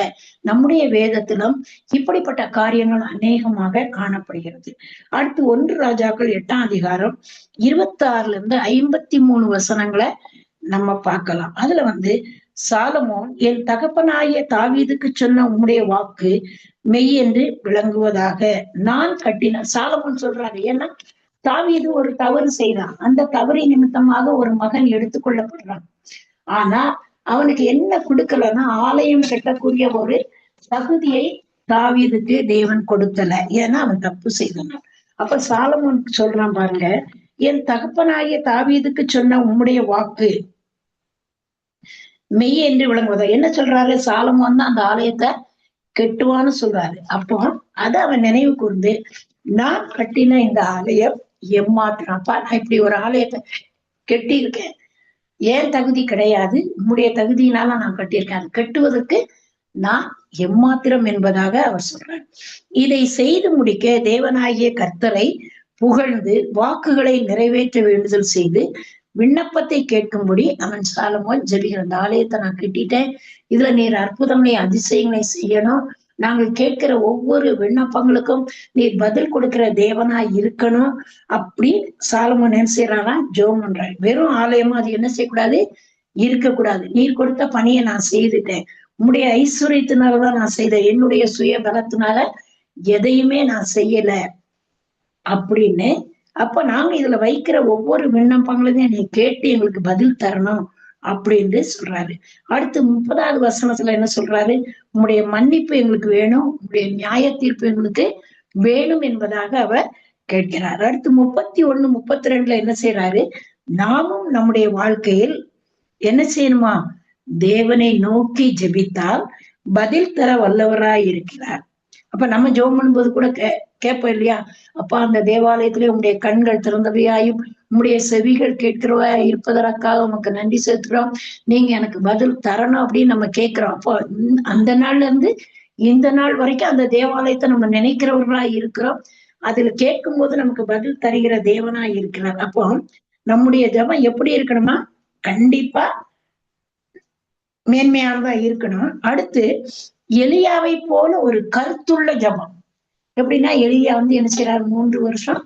நம்முடைய வேதத்திலும் இப்படிப்பட்ட காரியங்கள் அநேகமாக காணப்படுகிறது. அடுத்து 1 ராஜாக்கள் 8ஆம் அதிகாரம் 26ல இருந்து 53 வசனங்களை நம்ம பார்க்கலாம். அதுல சாலமோன், என் தகப்பனாகிய தாவீதுக்கு சொன்ன உம்முடைய வாக்கு மெய் என்று விளங்குவதாக. நான் கட்டின சாலமோன் சொல்றாரு. ஏன்னா தாவீது ஒரு தவறு செய்தான். அந்த தவறின் நிமித்தமாக ஒரு மகன் எடுத்துக் கொள்ளப்படுறான். ஆனா அவனுக்கு என்ன கொடுக்கலன்னா, ஆலயம் கட்டக்கூடிய ஒரு தகுதியை தாவீதுக்கு தேவன் கொடுக்கல. ஏன்னா அவன் தப்பு செய்தான். அப்ப சாலமோன் சொல்றான் பாருங்க, என் தகப்பனாகிய தாவீதுக்கு சொன்ன உம்முடைய வாக்கு மெய் என்று விளங்குவதா. என்ன சொல்றாரு? சாலமோன் தான் அந்த ஆலயத்தை கெட்டுவான்னு சொல்றாரு. அப்போ அதை அவன் நினைவு கூர்ந்து, நான் கட்டின இந்த ஆலயம் எம்மாத்திரம். அப்பா, நான் இப்படி ஒரு ஆலயத்தை கெட்டி இருக்கேன், ஏன் தகுதி கிடையாது, உம்முடைய தகுதியினால நான் கட்டியிருக்கேன். அது கெட்டுவதற்கு நான் எம்மாத்திரம் என்பதாக அவர் சொல்றார். இதை செய்து முடிக்க தேவனாகிய கர்த்தரை புகழ்ந்து வாக்குகளை நிறைவேற்ற வேண்டுதல் செய்து விண்ணப்பத்தை கேட்கும்படி அவன் சாலமோன் ஜெபிக்கிற. அந்த ஆலயத்தை நான் கட்டிட்டேன், இதுல நீர் அற்புதங்களை அதிசயங்களை செய்யணும், நாங்கள் கேட்கிற ஒவ்வொரு விண்ணப்பங்களுக்கும் நீர் பதில் கொடுக்கிற தேவனா இருக்கணும். அப்படி சாலமோன் என்ன செய்யறாராம்? ஜெபம் பண்றாரு. வெறும் ஆலயமா அது என்ன செய்யக்கூடாது? இருக்கக்கூடாது. நீர் கொடுத்த பணியை நான் செய்துட்டேன், உம்முடைய ஐஸ்வர்யத்தினாலதான் நான் செய்தேன், என்னுடைய சுய பலத்தினால எதையுமே நான் செய்யல அப்படின்னு. அப்ப நாங்க இதுல வைக்கிற ஒவ்வொரு விண்ணப்பங்களையும் நீ கேட்டு எங்களுக்கு பதில் தரணும் அப்படின்னு சொல்றாரு. அடுத்து 30வது வசனத்துல என்ன சொல்றாரு? உம்முடைய மன்னிப்பு எங்களுக்கு வேணும், உம்முடைய நியாய தீர்ப்பு எங்களுக்கு வேணும் என்பதாக அவர் கேட்கிறார். அடுத்து 31, 32ல என்ன செய்யறாரு? நாமும் நம்முடைய வாழ்க்கையில் என்ன செய்யணுமா? தேவனை நோக்கி ஜெபித்தால் பதில் தர வல்லவராய் இருக்கிறார். அப்ப நம்ம ஜெபம் பண்ணும்போது கூட கேட்போம் இல்லையா? அப்பா, அந்த தேவாலயத்திலே உம்முடைய கண்கள் திறந்தவையாயும் உம்முடைய செவிகள் கேட்கிறவா இருப்பதற்காக உமக்கு நன்றி செலுத்துறோம், நீங்க எனக்கு பதில் தரணும் அப்படின்னு நம்ம கேட்கிறோம். அப்போ அந்த நாள்ல இருந்து இந்த நாள் வரைக்கும் அந்த தேவாலயத்தை நம்ம நினைக்கிறவர்களா இருக்கிறோம். அதுல கேட்கும் போது நமக்கு பதில் தருகிற தேவனா இருக்கிறார். அப்போ நம்முடைய ஜெபம் எப்படி இருக்கணுமா? கண்டிப்பா மேன்மையானதா இருக்கணும். அடுத்து எலியாவை போல ஒரு கருத்துள்ள ஜெபம். எப்படின்னா, எலியா என்ன செய்யறாரு? 3 வருஷம்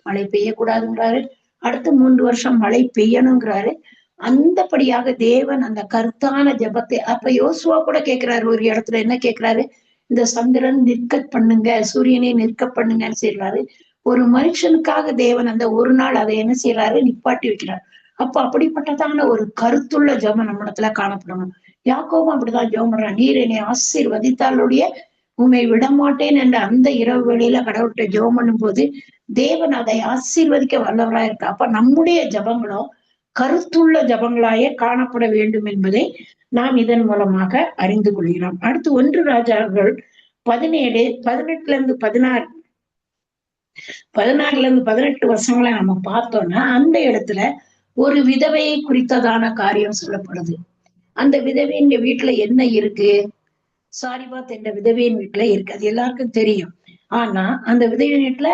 மழை பெய்யக்கூடாதுங்கிறாரு, அடுத்து 3 வருஷம் மழை பெய்யணுங்கிறாரு. அந்தபடியாக தேவன் அந்த கருத்தான ஜெபத்தை, அப்ப யோசுவா கூட கேட்கிறாரு ஒரு இடத்துல. என்ன கேட்கிறாரு? இந்த சந்திரன் நிற்க பண்ணுங்க, சூரியனை நிற்க பண்ணுங்கன்னு செய்யறாரு. ஒரு மனுஷனுக்காக தேவன் அந்த ஒரு நாள் அதை என்ன செய்யறாரு? நிப்பாட்டி வைக்கிறார். அப்ப அப்படிப்பட்டதான ஒரு கருத்துள்ள ஜெபம் நம்ம இடத்துல காணப்படணும். யாக்கோபும் அப்படிதான் ஜெபம் பண்றான். நீர் என்னை ஆசீர்வதித்தாலுடைய உண்மை விடமாட்டேன் என்ற அந்த இரவு வேளையில கடவுள்கிட்ட ஜெபம் பண்ணும் போது தேவன் அதை ஆசீர்வதிக்க வல்லவராய் இருக்கா. அப்ப நம்முடைய ஜெபங்களும் கருத்துள்ள ஜெபங்களாயே காணப்பட வேண்டும் என்பதை நாம் இதன் மூலமாக அறிந்து கொள்கிறோம். அடுத்து 1 ராஜாக்கள் 17, 18ல இருந்து 16, 16ல இருந்து 18 வருஷங்களை நம்ம பார்த்தோம்னா, அந்த இடத்துல ஒரு விதவையை குறித்ததான காரியம் சொல்லப்படுது. அந்த விதவையின் வீட்டுல என்ன இருக்கு? சாரிபாத் என்ற விதவையின் வீட்டுல இருக்கு, அது எல்லாருக்கும் தெரியும். ஆனா அந்த விதவையின் வீட்டுல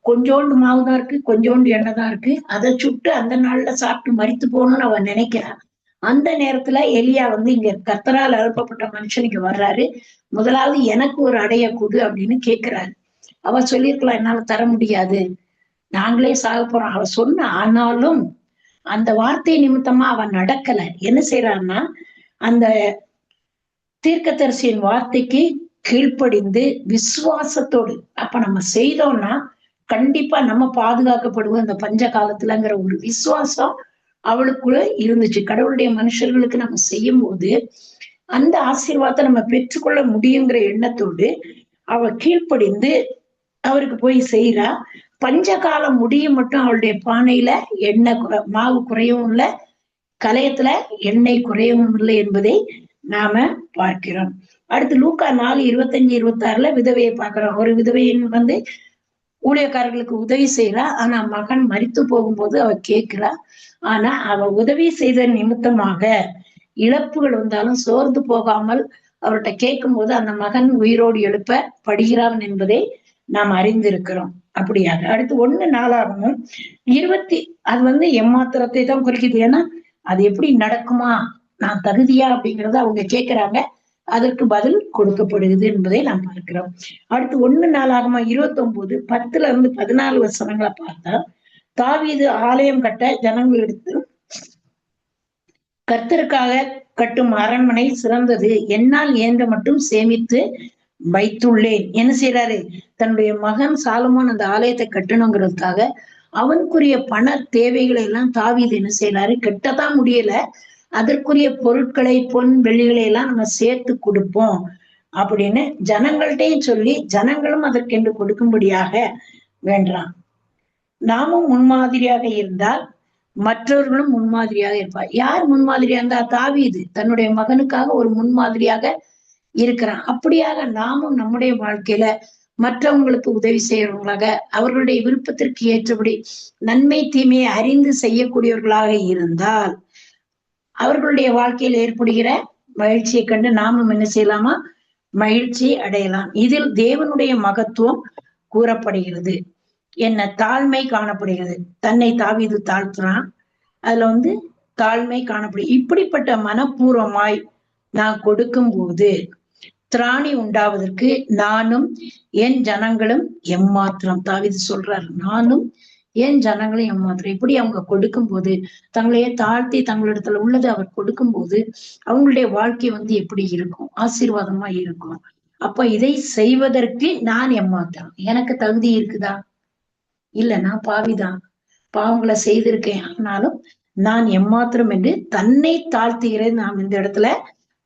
கொஞ்சோண்டு மாவுதான் இருக்கு, கொஞ்சோண்டு எண்ணெய் தான் இருக்கு. அதை சுட்டு அந்த நாள்ல சாப்பிட்டு மரித்து போகணும்னு அவன் நினைக்கிறான். அந்த நேரத்துல எலியா இங்க கர்த்தரால் அனுப்பப்பட்ட மனுஷனுக்கு வர்றாரு. முதலாவது எனக்கு ஒரு அடைய கொடு அப்படின்னு கேட்கிறாரு. அவ சொல்லியிருக்கலாம், என்னால தர முடியாது, நாங்களே சாக போறோம் அவ சொன்ன. ஆனாலும் அந்த வார்த்தை நிமித்தமா அவன் நடக்கல. என்ன செய்யறான்னா, அந்த தீர்க்கதரிசியின் வார்த்தைக்கு கீழ்ப்படிந்து விசுவாசத்தோடு, அப்ப நம்ம செய்தோம்னா கண்டிப்பா நம்ம பாதுகாக்கப்படுவோம் இந்த பஞ்ச காலத்துலங்கிற ஒரு விசுவாசம் அவளுக்குள்ள இருந்துச்சு. கடவுளுடைய மனுஷர்களுக்கு நம்ம செய்யும் போது அந்த ஆசீர்வாதத்தை நம்ம பெற்றுக்கொள்ள முடியுங்கிற எண்ணத்தோடு அவ கீழ்ப்படிந்து அவருக்கு போய் செய்யறா. பஞ்ச காலம் முடியும் மட்டும் அவளுடைய பானையில எண்ணெய் மாவு குறையவும் இல்லை, கலையத்துல எண்ணெய் குறையவும் இல்லை என்பதை நாம பார்க்கிறோம். அடுத்து லூக்கா 4, 25, 26ல விதவையை பார்க்கிறோம். ஒரு விதவையின் ஊழியக்காரர்களுக்கு உதவி செய்யறா. ஆனா மகன் மரித்து போகும்போது அவ கேட்கிறா. ஆனா அவ உதவி செய்த நிமித்தமாக இழப்புகள் வந்தாலும் சோர்ந்து போகாமல் அவர்கிட்ட கேட்கும் போது அந்த மகன் உயிரோடு எழுப்ப படுகிறான் என்பதை நாம் அறிந்திருக்கிறோம். அப்படியாக அடுத்து 1 நாளாகவும் 20, அது எம்மாத்திரத்தை தான் குறிக்குது. ஏன்னா அது எப்படி நடக்குமா நான் தகுதியா அப்படிங்கறத அவங்க கேட்கிறாங்க. அதற்கு பதில் கொடுக்கப்படுகிறது என்பதை நாம் பார்க்கிறோம். அடுத்து 1 நாளாகமம் 29 10 வசனங்களை பார்த்தா, தாவீது ஆலயம் கட்ட ஜனங்களிடத்து கர்த்தருக்காக கட்டும் அரண்மனை சிறந்தது, என்னால் இயன்ற மட்டும் சேமித்து வைத்துள்ளேன். என்ன செய்யறாரு? தன்னுடைய மகன் சாலமோன் அந்த ஆலயத்தை கட்டணுங்கிறதுக்காக அவனுக்குரிய பண தேவைகளை எல்லாம் தாவீது என்ன செய்யறாரு? கட்டத்தான் முடியல, அதற்குரிய பொருட்களை பொன் வெள்ளிகளை எல்லாம் நம்ம சேர்த்து கொடுப்போம் அப்படின்னு ஜனங்கள்ட்டையும் சொல்லி ஜனங்களும் அதற்கென்று கொடுக்கும்படியாக வேண்டாம். நாமும் முன்மாதிரியாக இருந்தால் மற்றவர்களும் முன்மாதிரியாக இருப்பார். யார் முன்மாதிரியா இருந்தா? தாவீது தன்னுடைய மகனுக்காக ஒரு முன்மாதிரியாக இருக்கிறான். அப்படியாக நாமும் நம்முடைய வாழ்க்கையில மற்றவங்களுக்கு உதவி செய்யறவங்களாக, அவர்களுடைய விருப்பத்திற்கு ஏற்றபடி நன்மை தீமையை அறிந்து செய்யக்கூடியவர்களாக இருந்தால் அவர்களுடைய வாழ்க்கையில் ஏற்படுகிற மகிழ்ச்சியை கண்டு நாமும் என்ன செய்யலாமா? மகிழ்ச்சி அடையலாம். இதில் தேவனுடைய மகத்துவம் கூறப்படுகிறது. என்ன தாழ்மை காணப்படுகிறது. தன்னை தாவீது தாழ்த்துறான், அதுல தாழ்மை காணப்படுகிறது. இப்படிப்பட்ட மனப்பூர்வமாய் நான் கொடுக்கும் போது திராணி உண்டாவதற்கு நானும் என் ஜனங்களும் எம்மாத்திரம். தாவீது சொல்றார், நானும் என் ஜனங்களும் எம்மாத்திரம். இப்படி அவங்க கொடுக்கும் போது, தங்களையே தாழ்த்தி தங்களிடத்துல உள்ளது அவர் கொடுக்கும் போது அவங்களுடைய வாழ்க்கை எப்படி இருக்கும்? ஆசீர்வாதமா இருக்கும். அப்ப இதை செய்வதற்கு நான் எம்மாத்திரம். எனக்கு தகுதி இருக்குதா? இல்ல, நான் பாவிதான், பாவங்களை செய்திருக்கேன். ஆனாலும் நான் எம்மாத்திரம் என்று தன்னை தாழ்த்துகிறேன் நாம் இந்த இடத்துல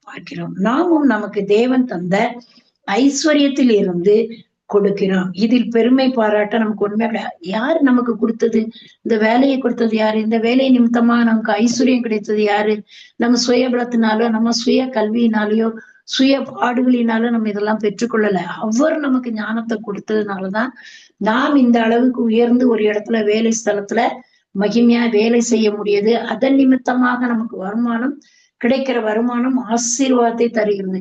பார்க்கிறோம். நாமும் நமக்கு தேவன் தந்த ஐஸ்வர்யத்தில் இருந்து கொடுக்கிறோம். இதில் பெருமை பாராட்ட நமக்கு உண்மை கிடையாது. யாரு நமக்கு கொடுத்தது? இந்த வேலையை கொடுத்தது யாரு? இந்த வேலை நிமித்தமா நமக்கு ஐஸ்வர்யம் கிடைத்தது யாரு? நம்ம சுய பலத்தினாலோ நம்ம சுய கல்வியினாலேயோ சுய பாடுகளினாலோ நம்ம இதெல்லாம் பெற்றுக்கொள்ளல. அவர் நமக்கு ஞானத்தை கொடுத்ததுனாலதான் நாம் இந்த அளவுக்கு உயர்ந்து ஒரு இடத்துல வேலை ஸ்தலத்துல மகிமையா வேலை செய்ய முடியுது. அதன் நிமித்தமாக நமக்கு வருமானம் கிடைக்கிற வருமானம் ஆசீர்வாதத்தை தருகிறது.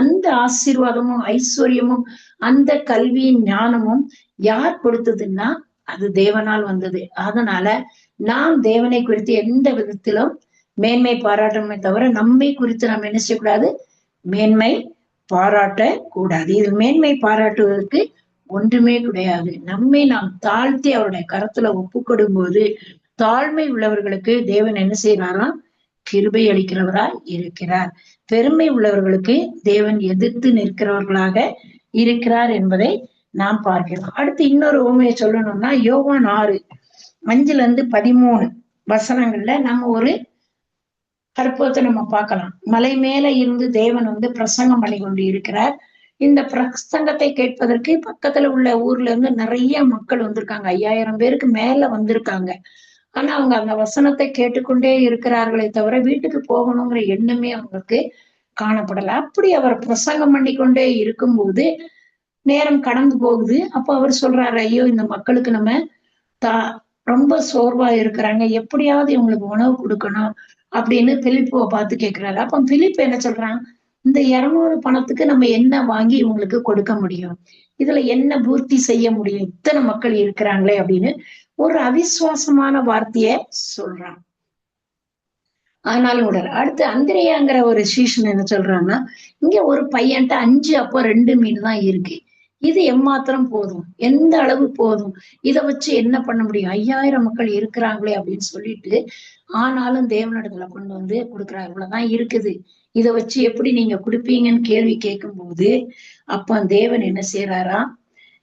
அந்த ஆசீர்வாதமும் ஐஸ்வர்யமும் அந்த கல்வியின் ஞானமும் யார் கொடுத்ததுன்னா அது தேவனால் வந்தது. அதனால நாம் தேவனை குறித்து எந்த விதத்திலும் மேன்மை பாராட்டணுமே தவிர நம்மை குறித்து நாம் என்ன செய்யக்கூடாது? மேன்மை பாராட்ட கூடாது. இதில் மேன்மை பாராட்டுவதற்கு ஒன்றுமே கிடையாது. நம்மை நாம் தாழ்த்தி அவருடைய கரத்துல ஒப்புக்கொடும் போது தாழ்மை உள்ளவர்களுக்கு தேவன் என்ன செய்யறாராம்? கிருபை அளிக்கிறவராய் இருக்கிறார். பெருமை உள்ளவர்களுக்கு தேவன் எதிர்த்து நிற்கிறவர்களாக இருக்கிறார் என்பதை நாம் பார்க்கிறோம். அடுத்து இன்னொரு உண்மையை சொல்லணும்னா, யோவான் 6:5-13 வசனங்கள்ல நம்ம ஒரு அற்புதத்தை நம்ம பார்க்கலாம். மலை மேல இருந்து தேவன் பிரசங்கம் பண்ணி கொண்டு இருக்கிறார். இந்த பிரசங்கத்தை கேட்பதற்கு பக்கத்துல உள்ள ஊர்ல இருந்து நிறைய மக்கள் வந்திருக்காங்க. 5000 பேருக்கு மேல வந்திருக்காங்க. ஆனா அவங்க அந்த வசனத்தை கேட்டுக்கொண்டே இருக்கிறார்களே தவிர வீட்டுக்கு போகணுங்கிற எண்ணமே அவங்களுக்கு காணப்படல. அப்படி அவர் பிரசங்கம் பண்ணி கொண்டே இருக்கும்போது நேரம் கடந்து போகுது. அப்ப அவர் சொல்றாரு, ஐயோ, இந்த மக்களுக்கு நம்ம ரொம்ப சோர்வா இருக்கிறாங்க, எப்படியாவது இவங்களுக்கு உணவு கொடுக்கணும் அப்படின்னு பிலிப்போவை பார்த்து கேட்கிறாரு. அப்ப பிலிப்பு என்ன சொல்றான்? இந்த 200 பணத்துக்கு நம்ம என்ன வாங்கி இவங்களுக்கு கொடுக்க முடியும்? இதுல என்ன பூர்த்தி செய்ய முடியும்? இத்தனை மக்கள் இருக்கிறாங்களே அப்படின்னு ஒரு அவிசுவாசமான வார்த்தைய சொல்றான். ஆனாலும் உடல் அடுத்து அந்திரேயாங்கிற ஒரு சீஷன் என்ன சொல்றான்னா, இங்க ஒரு பையன்ட்ட 5 அப்போ 2 மீன் தான் இருக்கு, இது எம்மாத்திரம் போதும், எந்த அளவு போதும், இதை வச்சு என்ன பண்ண முடியும்? 5000 மக்கள் இருக்கிறாங்களே அப்படின்னு சொல்லிட்டு, ஆனாலும் தேவனிடத்துல கொண்டு கொடுக்குறாரு. இவ்வளவுதான் இருக்குது, இதை வச்சு எப்படி நீங்க கொடுப்பீங்கன்னு கேள்வி கேட்கும் போது அப்ப தேவன் என்ன செய்யறாரா?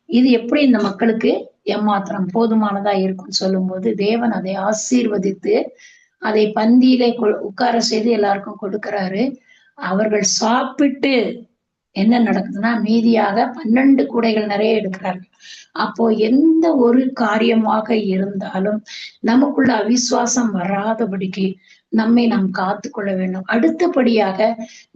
இது எப்படி இந்த மக்களுக்கு எம்மாத்திரம் போதுமானதா இருக்கும்னு சொல்லும் போது தேவன் அதை ஆசீர்வதித்து அதை பந்தியிலே உட்கார செய்து எல்லாருக்கும் கொடுக்கிறாரு. அவர்கள் சாப்பிட்டு என்ன நடக்குதுன்னா மீதியாக 12 கூடைகள் நிறைய எடுக்கிறார்கள். அப்போ எந்த ஒரு காரியமாக இருந்தாலும் நமக்குள்ள அவிசுவாசம் வராதபடிக்கு நம்மை நாம் காத்து கொள்ள வேண்டும். அடுத்தபடியாக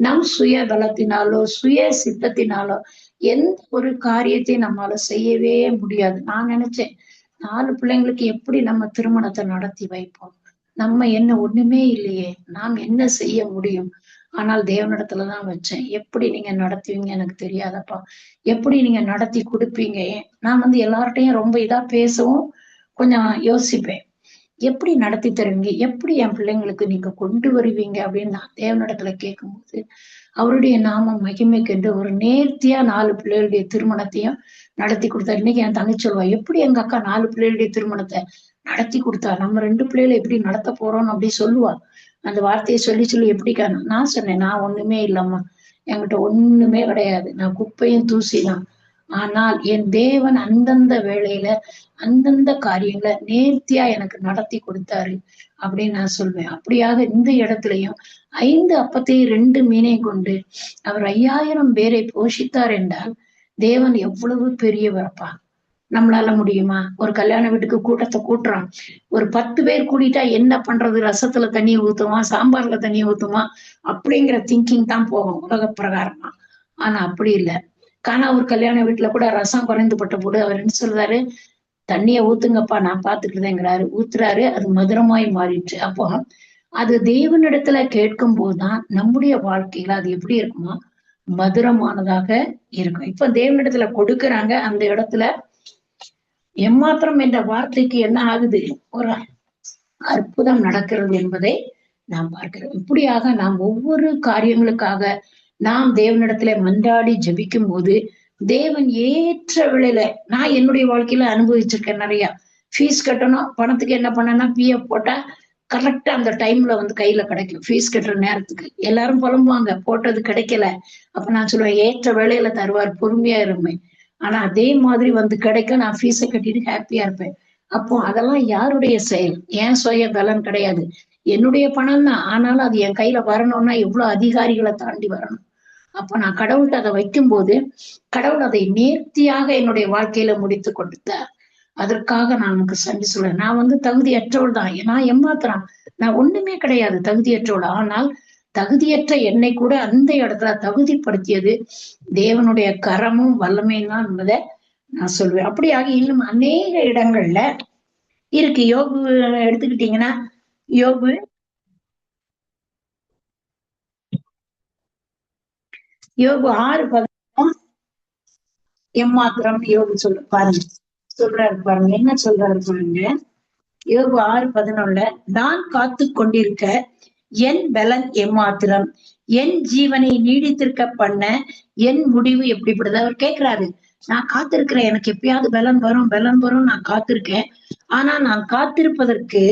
நம் சுய பலத்தினாலோ சுய சித்தத்தினாலோ எந்த ஒரு காரியத்தை நம்மளால செய்யவே முடியாது. நான் நினைச்சேன், 4 பிள்ளைங்களுக்கு எப்படி நம்ம திருமணத்தை நடத்தி வைப்போம்? நம்ம என்ன ஒண்ணுமே இல்லையே, நாம் என்ன செய்ய முடியும்? ஆனால் தேவனிடத்துலதான் வச்சேன். எப்படி நீங்க நடத்துவீங்க எனக்கு தெரியாதப்பா, எப்படி நீங்க நடத்தி கொடுப்பீங்க? நான் எல்லார்ட்டையும் ரொம்ப இதா பேசவும் கொஞ்சம் யோசிப்பேன். எப்படி நடத்தி தருவீங்க? எப்படி என் பிள்ளைங்களுக்கு நீங்க கொண்டு வருவீங்க? அப்படின்னு நான் தேவனிடத்துல கேட்கும்போது, அவருடைய நாமம் மகிமைக்கென்று ஒரு நேர்த்தியா 4 பிள்ளைகளுடைய திருமணத்தையும் நடத்தி குடுத்தாரு. இன்னைக்கு என் தங்கச்சி சொல்லுவா, "எப்படி எங்க அக்கா 4 பிள்ளைகளுடைய திருமணத்த நடத்தி குடுத்தா? நம்ம 2 பிள்ளைகள எப்படி நடத்த போறோம்னு?" அப்படி சொல்லுவா. அந்த வார்த்தைய சொல்லி சொல்லி எப்படிக்கா நான் சொன்னேன், "நான் ஒண்ணுமே இல்லம்மா. என்கிட்ட ஒண்ணுமே கிடையாது. நான் குப்பையும் தூசி தான். ஆனால் என் தேவன் அந்தந்த வேளையில அந்தந்த காரியங்கள நேர்த்தியா எனக்கு நடத்தி கொடுத்தாரு." அப்படின்னு நான் சொல்வேன். அப்படியாக இந்த இடத்திலயும் 5 அப்பத்தையும் 2 மீனையும் கொண்டு அவர் 5000 பேரை போஷித்தார் என்றால், தேவன் எவ்வளவு பெரியவரப்பா! நம்மளால முடியுமா? ஒரு கல்யாண வீட்டுக்கு கூட்டத்த கூட்டுறோம். ஒரு 10 பேர் கூடிட்டா என்ன பண்றது? ரசத்துல தண்ணீய ஊத்துமா? சாம்பார்ல தண்ணீய ஊத்துமா? அப்படிங்கிற திங்கிங் தான் போகும் உலக பிரகாரமா. ஆனா அப்படி இல்ல. கானா ஒரு கல்யாண வீட்ல கூட ரசம் குறைந்து பட்டபோது அவர் என்ன சொல்றாரு? "தண்ணீய ஊத்துங்கப்பா நான் பார்த்துக்கிறதேங்கிறாரு." ஊத்துறாரு. அது மதுரமாய் மாறிற்று. அப்போ அது தேவனிடத்துல கேட்கும்போது தான் நம்முடைய வாழ்க்கையில அது எப்படி இருக்குமா? மதுரமானதாக இருக்கும். இப்ப தேவனிடத்துல கொடுக்குறாங்க. அந்த இடத்துல எம்மாத்திரம் என்ற வார்த்தைக்கு என்ன ஆகுது? ஒரு அற்புதம் நடக்கிறது என்பதை நாம் பார்க்கிறோம். இப்படியாக நாம் ஒவ்வொரு காரியங்களுக்காக நாம் தேவனிடத்திலே மன்றாடி ஜெபிக்கும்போது, தேவன் ஏற்ற வேளையில நான் என்னுடைய வாழ்க்கையில அனுபவிச்சிருக்கேன் நெறையா. ஃபீஸ் கட்டணும். பணத்துக்கு என்ன பண்ணேன்னா, பிஎஃப் போட்டா கரெக்ட்டா அந்த டைம்ல வந்து கையில கிடைக்கும். ஃபீஸ் கட்டுற நேரத்துக்கு. எல்லாரும் புலம்புவாங்க, போட்டது கிடைக்கல. அப்ப நான் சொல்லுவேன், ஏற்ற வேளையில தருவார். பொறுமையா இரும்பேன். ஆனா அதே மாதிரி வந்து கிடைக்கும். நான் ஃபீஸ கட்டிட்டு ஹேப்பியா இருப்பேன். அப்போ அதெல்லாம் யாருடைய செயல்? என் சுய பலன் கிடையாது. என்னுடைய பணம் தான். ஆனாலும் அது என் கையில வரணும்னா எவ்வளவு அதிகாரிகள தாண்டி வரணும். அப்ப நான் கடவுள்ட்ட அத வைக்கும்போது, கடவுள் அதை நேர்த்தியாக என்னுடைய வாழ்க்கையில முடித்துக் கொடுத்தார். அதற்காக நான் உனக்கு நன்றி சொல்றேன். நான் வந்து தகுதியற்றவள் தான். நான் எம்மாத்திரம்? நான் ஒண்ணுமே கிடையாது தகுதியற்றவள். ஆனால் தகுதியற்ற என்னை கூட அந்த இடத்துல தகுதிப்படுத்தியது தேவனுடைய கரமும் வல்லமையும் தான் என்பதை நான் சொல்வேன். அப்படியாக இன்னும் அநேக இடங்கள்ல இருக்கு. யோபு எடுத்துக்கிட்டீங்கன்னா, யோபு யோபு 6:11 எம்மாத்திரம் யோபு பாருங்க. சொல்றாரு பாருங்க. என்ன சொல்றாரு பாருங்க. யோபு 6:11 நான் காத்து கொண்டிருக்க என் பலன் எம்மாத்திரம்? என் ஜீவனை நீடித்திருக்க பண்ண என் முடிவு எப்படிப்படுது? அவர் கேட்கிறாரு. நான் காத்திருக்கிறேன். எனக்கு எப்பயாவது பலன் வரும், பலன் வரும். நான் காத்திருக்கேன். ஆனா நான் காத்திருப்பதற்கு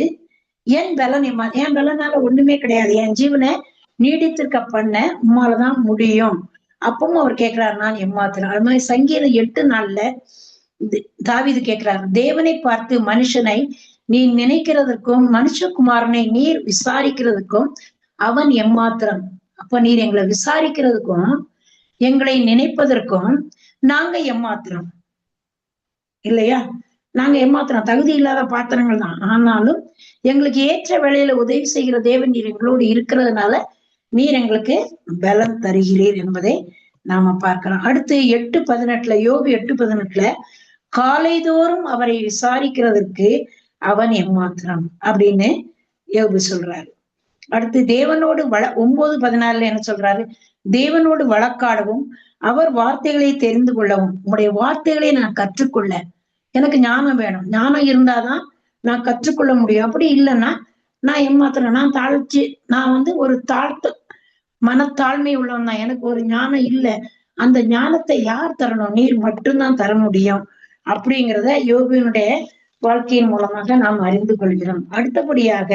என் பலன் என் பலனால ஒண்ணுமே கிடையாது. என் ஜீவனை நீடித்திருக்க பண்ண உம்மாலதான் முடியும். அப்பவும் அவர் கேட்கிறாரு, நான் எம்மாத்திரம்? அது மாதிரி சங்கீதம் 8:4 தாவீது கேட்கிறார், தேவனை பார்த்து மனுஷனை நீ நினைக்கிறதற்கும் மனுஷகுமாரனை நீர் விசாரிக்கிறதுக்கும் அவன் எம்மாத்திரம்? அப்ப நீர் எங்களை விசாரிக்கிறதுக்கும் எங்களை நினைப்பதற்கும் நாங்க எம்மாத்திரம் இல்லையா? நாங்க எம்மாத்திரம்? தகுதி இல்லாத பாத்திரங்கள் தான். ஆனாலும் எங்களுக்கு ஏற்ற வேளையில உதவி செய்கிற தேவன் நீர் எங்களோடு இருக்கிறதுனால நீர் எங்களுக்கு பலம் தருகிறீர் என்பதை நாம பார்க்கிறோம். அடுத்து 8:18 யோபு 8:18 காலைதோறும் அவரை விசாரிக்கிறதற்கு அவன் எம்மாத்திரம் அப்படின்னு யோபு சொல்றாரு. அடுத்து தேவனோடு 9:14 என்ன சொல்றாரு? தேவனோடு வழக்காடவும் அவர் வார்த்தைகளை தெரிந்து கொள்ளவும். உங்களுடைய வார்த்தைகளை நான் கற்றுக்கொள்ள எனக்கு ஞானம் வேணும். ஞானம் இருந்தாதான் நான் கற்றுக்கொள்ள முடியும். அப்படி இல்லைன்னா நான் ஏமாத்துறேன். நான் வந்து ஒரு மனத்தாழ்மை உள்ளவன் தான். எனக்கு ஒரு ஞானம் இல்ல. அந்த ஞானத்தை யார் தரணும்? நீர் மட்டும்தான் தர முடியும். அப்படிங்கிறத யோபுவினுடைய வாழ்க்கையின் மூலமாக நாம் அறிந்து கொள்கிறோம். அடுத்தபடியாக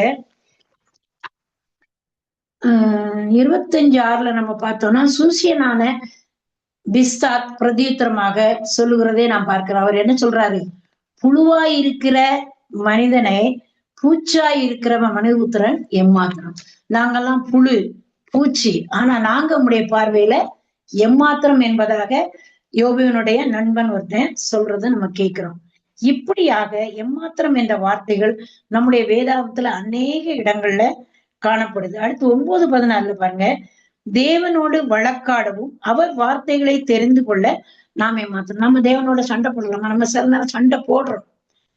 25:6 நம்ம பார்த்தோம்னா சூசியனான பிஸ்தாத் பிரதியுத்தரமாக சொல்லுகிறதே நாம் பார்க்கிறோம். அவர் என்ன சொல்றாரு? புழுவாய் இருக்கிற மனிதனை பூச்சாய் இருக்கிறவன் மனிதபுத்திரன் எம்மாத்திரம்? நாங்கெல்லாம் புழு, பூச்சி. ஆனா நாங்க உங்களுடைய பார்வையில எம்மாத்திரம் என்பதாக யோபுவினுடைய நண்பன் ஒருத்தன் சொல்றதை நம்ம கேட்கிறோம். இப்படியாக எம்மாத்திரம் என்ற வார்த்தைகள் நம்முடைய வேதாகத்துல அநேக இடங்கள்ல காணப்படுது. அடுத்து 9:14 பாருங்க. தேவனோடு வழக்காடவும் அவர் வார்த்தைகளை தெரிந்து கொள்ள நாம ஏமாத்தணும். நம்ம தேவனோட சண்டை போடலாமா? நம்ம சில நேரம் சண்டை போடுறோம்.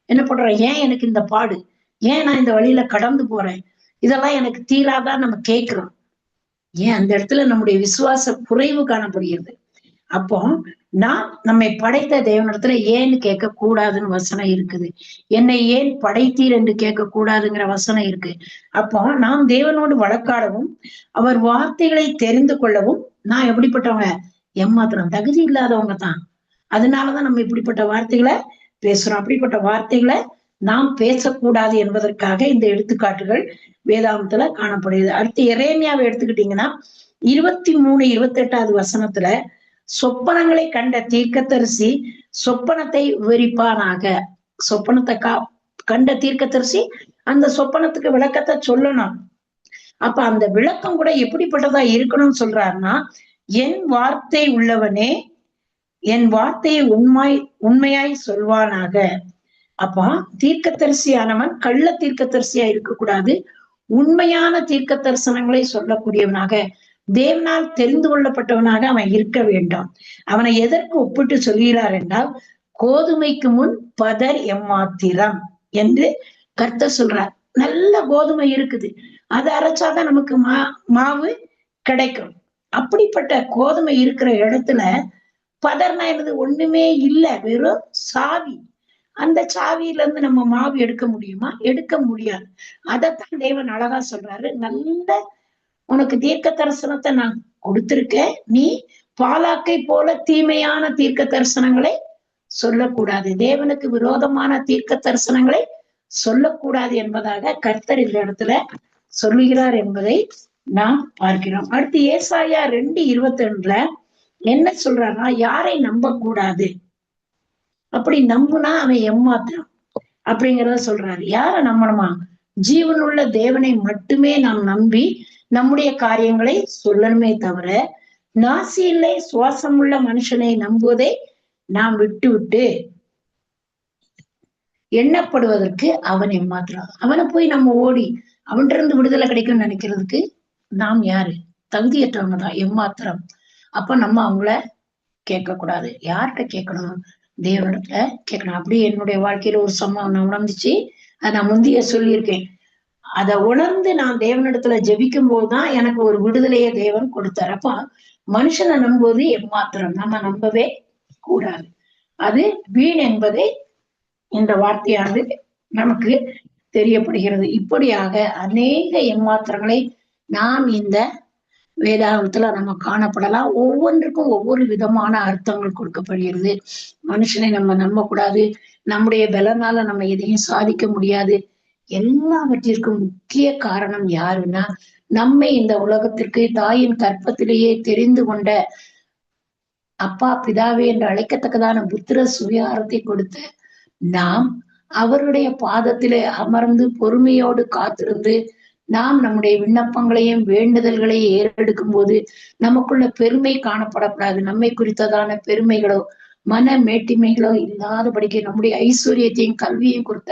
என்ன பண்றோம்? ஏன் எனக்கு இந்த பாடு? ஏன் நான் இந்த வழியில கடந்து போறேன்? இதெல்லாம் எனக்கு தீராதான் நம்ம கேட்கிறோம். ஏன் அந்த இடத்துல நம்முடைய விசுவாச குறைவு காணப்படுகிறது. அப்போ நான் நம்மை படைத்த தேவனிடத்துல ஏன்னு கேட்க கூடாதுன்னு வசனம் இருக்குது. என்னை ஏன் படைத்தீர் என்று கேட்க கூடாதுங்கிற வசனம் இருக்கு. அப்போ நாம் தேவனோடு வழக்காடவும் அவர் வார்த்தைகளை தெரிந்து கொள்ளவும் நான் எப்படிப்பட்டவங்க? ஏமாத்திரம் தகுதி இல்லாதவங்க தான். அதனாலதான் நம்ம இப்படிப்பட்ட வார்த்தைகளை பேசுறோம். அப்படிப்பட்ட வார்த்தைகளை நாம் பேசக்கூடாது என்பதற்காக இந்த எடுத்துக்காட்டுகள் வேதாந்தத்துல காணப்படுகிறது. அடுத்து எரேமியாவை எடுத்துக்கிட்டீங்கன்னா 23, 28வது வசனத்துல சொப்பனங்களை கண்ட தீர்க்கதரிசி சொப்பனத்தை விவரிப்பானாக. சொப்பனத்தை கண்ட தீர்க்கதரிசி அந்த சொப்பனத்துக்கு விளக்கத்தை சொல்லணும். அப்ப அந்த விளக்கம் கூட எப்படிப்பட்டதா இருக்கணும்னு சொல்றாருன்னா, என் வார்த்தை உள்ளவனே என் வார்த்தையை உண்மையாய் சொல்வானாக. அப்ப தீர்க்கதரிசியானவன் கள்ள தீர்க்கதரிசியா இருக்கக்கூடாது, உண்மையான தீர்க்க தரிசனங்களை சொல்லக்கூடியவனாக, தேவனால் தெரிந்து கொள்ளப்பட்டவனாக அவன் இருக்க வேண்டும். அவனை எதற்கு ஒப்பிட்டு சொல்கிறார் என்றால், கோதுமைக்கு முன் பதர் எம்மாத்திரம் என்று கர்த்தர் சொல்றார். நல்ல கோதுமை இருக்குது, அதை அரைச்சாதான் நமக்கு மாவு கிடைக்கும். அப்படிப்பட்ட கோதுமை இருக்கிற இடத்துல பதர்னா என்னது? ஒண்ணுமே இல்லை, வெறும் சாவி. அந்த சாவியில இருந்து நம்ம மாவு எடுக்க முடியுமா? எடுக்க முடியாது. அதைத்தான் தேவன் அழகா சொல்றாரு, நல்ல உனக்கு தீர்க்க தரிசனத்தை நான் கொடுத்திருக்கேன், நீ பாலாக்கை போல தீமையான தீர்க்க தரிசனங்களை சொல்லக்கூடாது, தேவனுக்கு விரோதமான தீர்க்க தரிசனங்களை சொல்லக்கூடாது என்பதாக கர்த்தர் இந்த இடத்துல சொல்லுகிறார் என்பதை நாம் பார்க்கிறோம். அடுத்து ஏசாயா 2:22 என்ன சொல்றாருன்னா, யாரை நம்ப கூடாது, அப்படி நம்புனா அவன் ஏமாத்துறான் அப்படிங்கிறத சொல்றாரு. யார நம்பணுமா? ஜீவனுள்ள தேவனை மட்டுமே நாம் நம்பி நம்முடைய காரியங்களை சொல்லணுமே தவிர, நாசியிலே சுவாசம் உள்ள மனுஷனை நம்புவதை நாம் விட்டு எண்ணப்படுவதற்கு அவன் ஏமாத்துறான். அவனை போய் நம்ம ஓடி அவன்கிட்ட இருந்து விடுதலை கிடைக்கும்னு நினைக்கிறதுக்கு நாம் யாரு? தகுதியற்றவங்க தான், ஏமாத்திரம். அப்ப நம்ம அவங்கள கேட்க கூடாது. யார்கிட்ட கேட்கணும்? தேவனிடத்துல கேட்கணும். அப்படி என்னுடைய வாழ்க்கையில ஒரு சம்பவம் நான் உணர்ந்துச்சு, அதை நான் முந்தைய சொல்லியிருக்கேன். அதை உணர்ந்து நான் தேவனிடத்துல ஜெபிக்கும் போதுதான் எனக்கு ஒரு விடுதலையை தேவன் கொடுத்தார். அப்ப மனுஷனை நம்புவது ஏமாத்திரம், நம்ம நம்பவே கூடாது, அது வீண் என்பதை இந்த வார்த்தையானது நமக்கு தெரியப்படுகிறது. இப்படியாக அநேக ஏமாத்திரங்களை நாம் இந்த வேதாகமத்துல நம்ம காணப்படலாம். ஒவ்வொன்றுக்கும் ஒவ்வொரு விதமான அர்த்தங்கள் கொடுக்கப்படுகிறது. மனுஷனை நம்ம நம்ப கூடாது, நம்முடைய பலனால நம்ம எதையும் சாதிக்க முடியாது. எல்லாவற்றிற்கும் முக்கிய காரணம் யாருன்னா, நம்மை இந்த உலகத்திற்கு தாயின் கற்பத்திலேயே தெரிந்து கொண்ட அப்பா பிதாவே என்று அழைக்கத்தக்கதான புத்திர சுவிகாரத்தை கொடுத்த நாம் அவருடைய பாதத்திலே அமர்ந்து பொறுமையோடு காத்திருந்து நாம் நம்முடைய விண்ணப்பங்களையும் வேண்டுதல்களையும் ஏறெடுக்கும் போது நமக்குள்ள பெருமை காணப்படக்கூடாது. நம்மை குறித்ததான பெருமைகளோ மன மேட்டிமைகளோ இல்லாதபடிக்கு நம்முடைய ஐஸ்வர்யத்தையும் கல்வியையும் கொடுத்த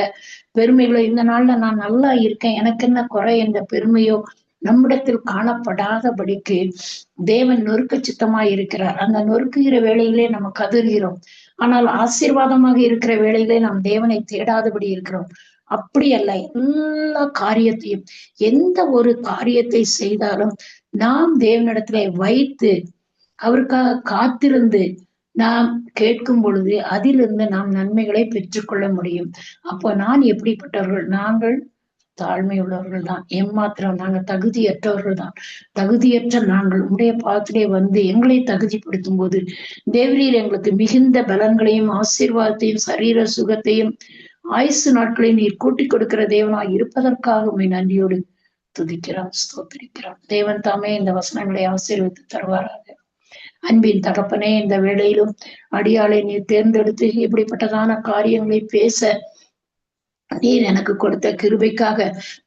பெருமைகளோ, இந்த நாள்ல நான் நல்லா இருக்கேன் எனக்கு என்ன குறை என்ற பெருமையோ நம்மிடத்தில் காணப்படாதபடிக்கு தேவன் நொறுக்க சித்தமாய் இருக்கிறார். அந்த நொறுக்குகிற வேளையிலே நம்ம கதறுகிறோம், ஆனால் ஆசீர்வாதமாக இருக்கிற வேளையிலே நாம் தேவனை தேடாதபடி இருக்கிறோம். அப்படி அல்ல, எல்லா காரியத்தையும் எந்த ஒரு காரியத்தை செய்தாலும் நாம் தேவனிடத்திலே வைத்து அவருக்காக காத்திருந்து நாம் கேட்கும் பொழுது அதிலிருந்து நாம் நன்மைகளை பெற்றுக்கொள்ள முடியும். அப்போ நான் எப்படிப்பட்டவர்கள்? நாங்கள் தாழ்மை உள்ளவர்கள் தான், ஏமாத்திரம் நாங்கள் தகுதியற்றவர்கள் தான். தகுதியற்ற நாங்கள் உடைய பாத்திலே வந்து எங்களை தகுதிப்படுத்தும் போது தேவரீர் எங்களுக்கு மிகுந்த பலன்களையும் ஆசீர்வாதத்தையும் சரீர சுகத்தையும் ஆயுசு நாட்களை நீர் கூட்டிக் கொடுக்கிற தேவனாய் இருப்பதற்காக உம்மை நன்றியோடு துதிக்கிறோம், ஸ்தோத்திரிக்கிறோம். தேவன் தாமே இந்த வசனங்களை ஆசீர்வதித்து தருவாராக. அன்பின் தகப்பனே, இந்த வேளையிலும் அடியாளை நீர் தேர்ந்தெடுத்து இப்படிப்பட்டதான காரியங்களை பேச நீர் எனக்கு கொடுத்த கிருபைக்காக,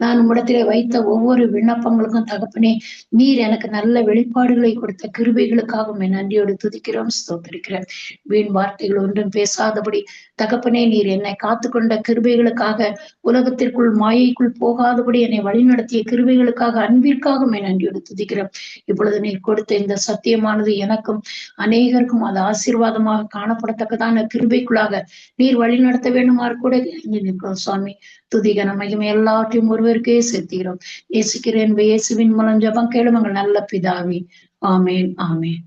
நான் உம்மிடத்திலே வைத்த ஒவ்வொரு விண்ணப்பங்களுக்கும் தகப்பனே நீர் எனக்கு நல்ல வெளிப்பாடுகளை கொடுத்த கிருபைகளுக்காக நன்றியோடு துதிக்கிறோம், ஸ்தோத்திரிக்கிறேன். வீண் வார்த்தைகள் ஒன்றும் பேசாதபடி தகப்பனே நீர் என்னை காத்துக்கொண்ட கிருபைகளுக்காக, உலகத்திற்குள் மாயைக்குள் போகாதபடி என்னை வழிநடத்திய கிருபைகளுக்காக, அன்பிற்காக நன்றியோடு துதிக்கிறேன். இப்பொழுது நீர் கொடுத்த இந்த சத்தியமானது எனக்கும் அநேகருக்கும் அது ஆசீர்வாதமாக காணப்படத்தக்கதான கிருபைக்குள்ளாக நீர் வழி நடத்த வேண்டுமாறு கூட நிற்கிறோம் சுவாமி. துதிக நம்மையும் எல்லாவற்றையும் ஒருவருக்கே சேர்த்துகிறோம். இயேசுவின் மூலம் ஜெபம் கேளும் எங்கள் நல்ல பிதாவே. ஆமேன், ஆமேன்.